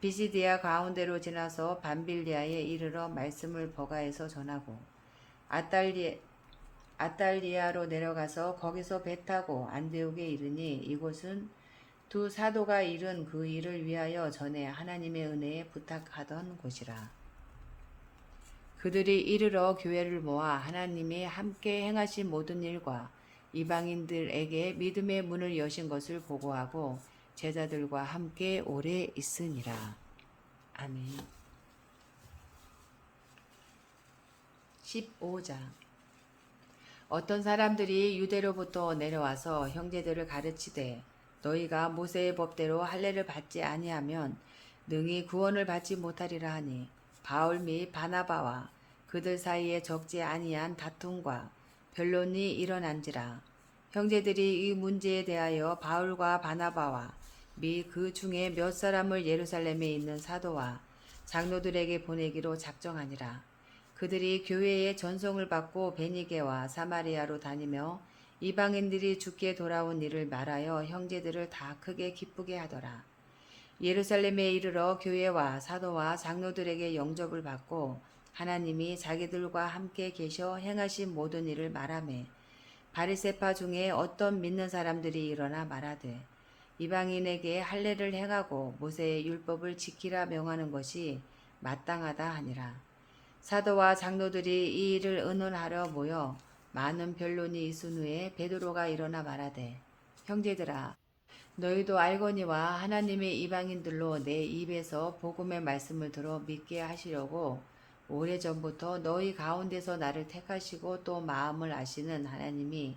[SPEAKER 1] 비시디아 가운데로 지나서 밤빌리아에 이르러 말씀을 버가에서 전하고 아달리아로 내려가서 거기서 배 타고 안디옥에 이르니 이곳은 두 사도가 이룬 그 일을 위하여 전에 하나님의 은혜에 부탁하던 곳이라. 그들이 이르러 교회를 모아 하나님이 함께 행하신 모든 일과 이방인들에게 믿음의 문을 여신 것을 보고하고 제자들과 함께 오래 있으니라. 아멘. 15장. 어떤 사람들이 유대로부터 내려와서 형제들을 가르치되 너희가 모세의 법대로 할례를 받지 아니하면 능히 구원을 받지 못하리라 하니 바울 및 바나바와 그들 사이에 적지 아니한 다툼과 변론이 일어난지라. 형제들이 이 문제에 대하여 바울과 바나바와 및 그 중에 몇 사람을 예루살렘에 있는 사도와 장로들에게 보내기로 작정하니라. 그들이 교회의 전송을 받고 베니게와 사마리아로 다니며 이방인들이 주께 돌아온 일을 말하여 형제들을 다 크게 기쁘게 하더라. 예루살렘에 이르러 교회와 사도와 장로들에게 영접을 받고 하나님이 자기들과 함께 계셔 행하신 모든 일을 말하매 바리새파 중에 어떤 믿는 사람들이 일어나 말하되 이방인에게 할례를 행하고 모세의 율법을 지키라 명하는 것이 마땅하다 하니라. 사도와 장로들이 이 일을 의논하려 모여 많은 변론이 있은 후에 베드로가 일어나 말하되 형제들아 너희도 알거니와 하나님의 이방인들로 내 입에서 복음의 말씀을 들어 믿게 하시려고 오래전부터 너희 가운데서 나를 택하시고 또 마음을 아시는 하나님이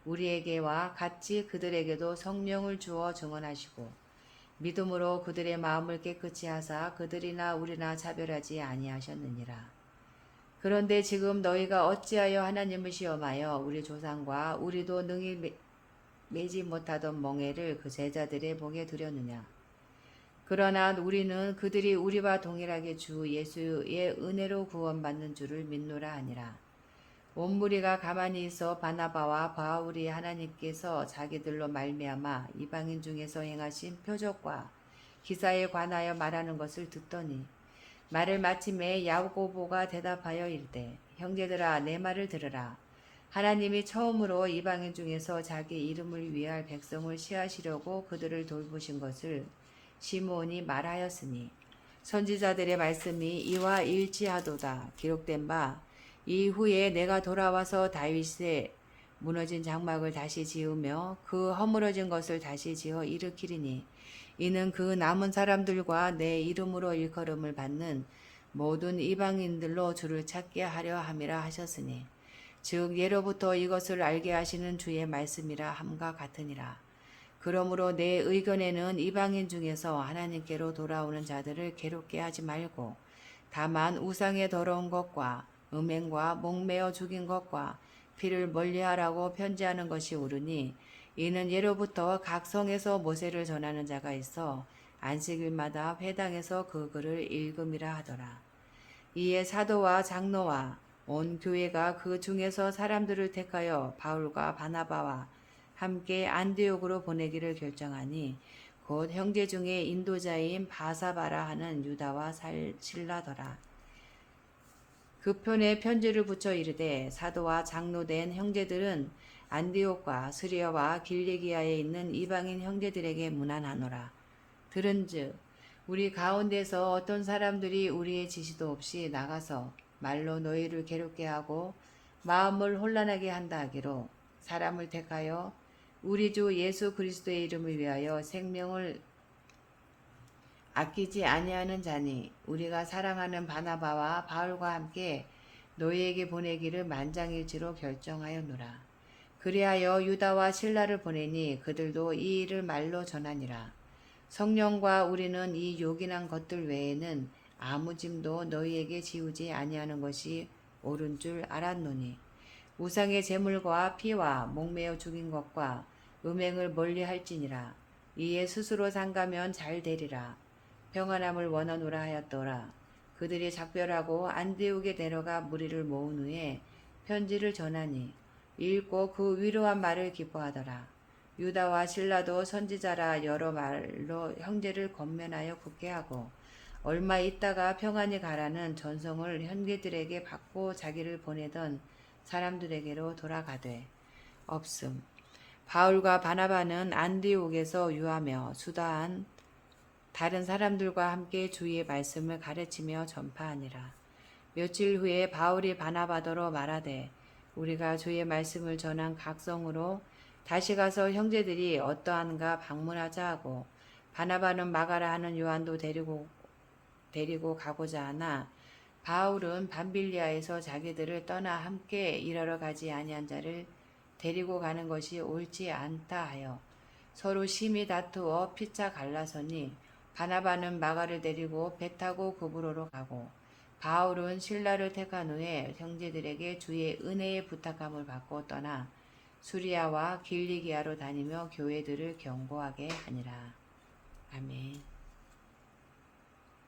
[SPEAKER 1] 우리에게와 같이 그들에게도 성령을 주어 증언하시고 믿음으로 그들의 마음을 깨끗이 하사 그들이나 우리나 차별하지 아니하셨느니라. 그런데 지금 너희가 어찌하여 하나님을 시험하여 우리 조상과 우리도 능히 매지 못하던 멍에를 그 제자들의 목에 두려느냐. 그러나 우리는 그들이 우리와 동일하게 주 예수의 은혜로 구원받는 줄을 믿노라 하니라. 온 무리가 가만히 있어 바나바와 바울이 하나님께서 자기들로 말미암아 이방인 중에서 행하신 표적과 기사에 관하여 말하는 것을 듣더니 말을 마침에 야고보가 대답하여 이르되 형제들아 내 말을 들으라. 하나님이 처음으로 이방인 중에서 자기 이름을 위할 백성을 취하시려고 그들을 돌보신 것을 시므온이 말하였으니 선지자들의 말씀이 이와 일치하도다. 기록된 바 이후에 내가 돌아와서 다윗의 무너진 장막을 다시 지으며 그 허물어진 것을 다시 지어 일으키리니 이는 그 남은 사람들과 내 이름으로 일컬음을 받는 모든 이방인들로 주를 찾게 하려 함이라 하셨으니 즉 예로부터 이것을 알게 하시는 주의 말씀이라 함과 같으니라. 그러므로 내 의견에는 이방인 중에서 하나님께로 돌아오는 자들을 괴롭게 하지 말고 다만 우상의 더러운 것과 음행과 목매어 죽인 것과 피를 멀리하라고 편지하는 것이 옳으니 이는 예로부터 각 성에서 모세를 전하는 자가 있어 안식일마다 회당에서 그 글을 읽음이라 하더라. 이에 사도와 장로와 온 교회가 그 중에서 사람들을 택하여 바울과 바나바와 함께 안디옥으로 보내기를 결정하니 곧 형제 중에 인도자인 바사바라 하는 유다와 실라더라. 그 편에 편지를 붙여 이르되 사도와 장로된 형제들은 안디옥과 스리아와 길리기아에 있는 이방인 형제들에게 문안하노라. 들은즉 우리 가운데서 어떤 사람들이 우리의 지시도 없이 나가서 말로 너희를 괴롭게 하고 마음을 혼란하게 한다 하기로 사람을 택하여 우리 주 예수 그리스도의 이름을 위하여 생명을 아끼지 아니하는 자니 우리가 사랑하는 바나바와 바울과 함께 너희에게 보내기를 만장일치로 결정하였노라. 그리하여 유다와 실라를 보내니 그들도 이 일을 말로 전하니라. 성령과 우리는 이 요긴한 것들 외에는 아무 짐도 너희에게 지우지 아니하는 것이 옳은 줄 알았노니 우상의 제물과 피와 목매어 죽인 것과 음행을 멀리할지니라. 이에 스스로 상가면 잘 되리라. 평안함을 원하노라 하였더라. 그들이 작별하고 안디옥에 내려가 무리를 모은 후에 편지를 전하니 읽고 그 위로한 말을 기뻐하더라. 유다와 실라도 선지자라 여러 말로 형제를 권면하여 굳게 하고 얼마 있다가 평안히 가라는 전송을 형제들에게 받고 자기를 보내던 사람들에게로 돌아가되 없음. 바울과 바나바는 안디옥에서 유하며 수다한 다른 사람들과 함께 주의 말씀을 가르치며 전파하니라. 며칠 후에 바울이 바나바더러 말하되 우리가 주의 말씀을 전한 각성으로 다시 가서 형제들이 어떠한가 방문하자 하고 바나바는 마가라 하는 요한도 데리고 가고자 하나 바울은 밤빌리아에서 자기들을 떠나 함께 일하러 가지 아니한 자를 데리고 가는 것이 옳지 않다 하여 서로 심히 다투어 피차 갈라서니 바나바는 마가를 데리고 배 타고 구브로로 가고 바울은 실라를 택한 후에 형제들에게 주의 은혜의 부탁함을 받고 떠나 수리아와 길리기아로 다니며 교회들을 경고하게 하니라. 아멘.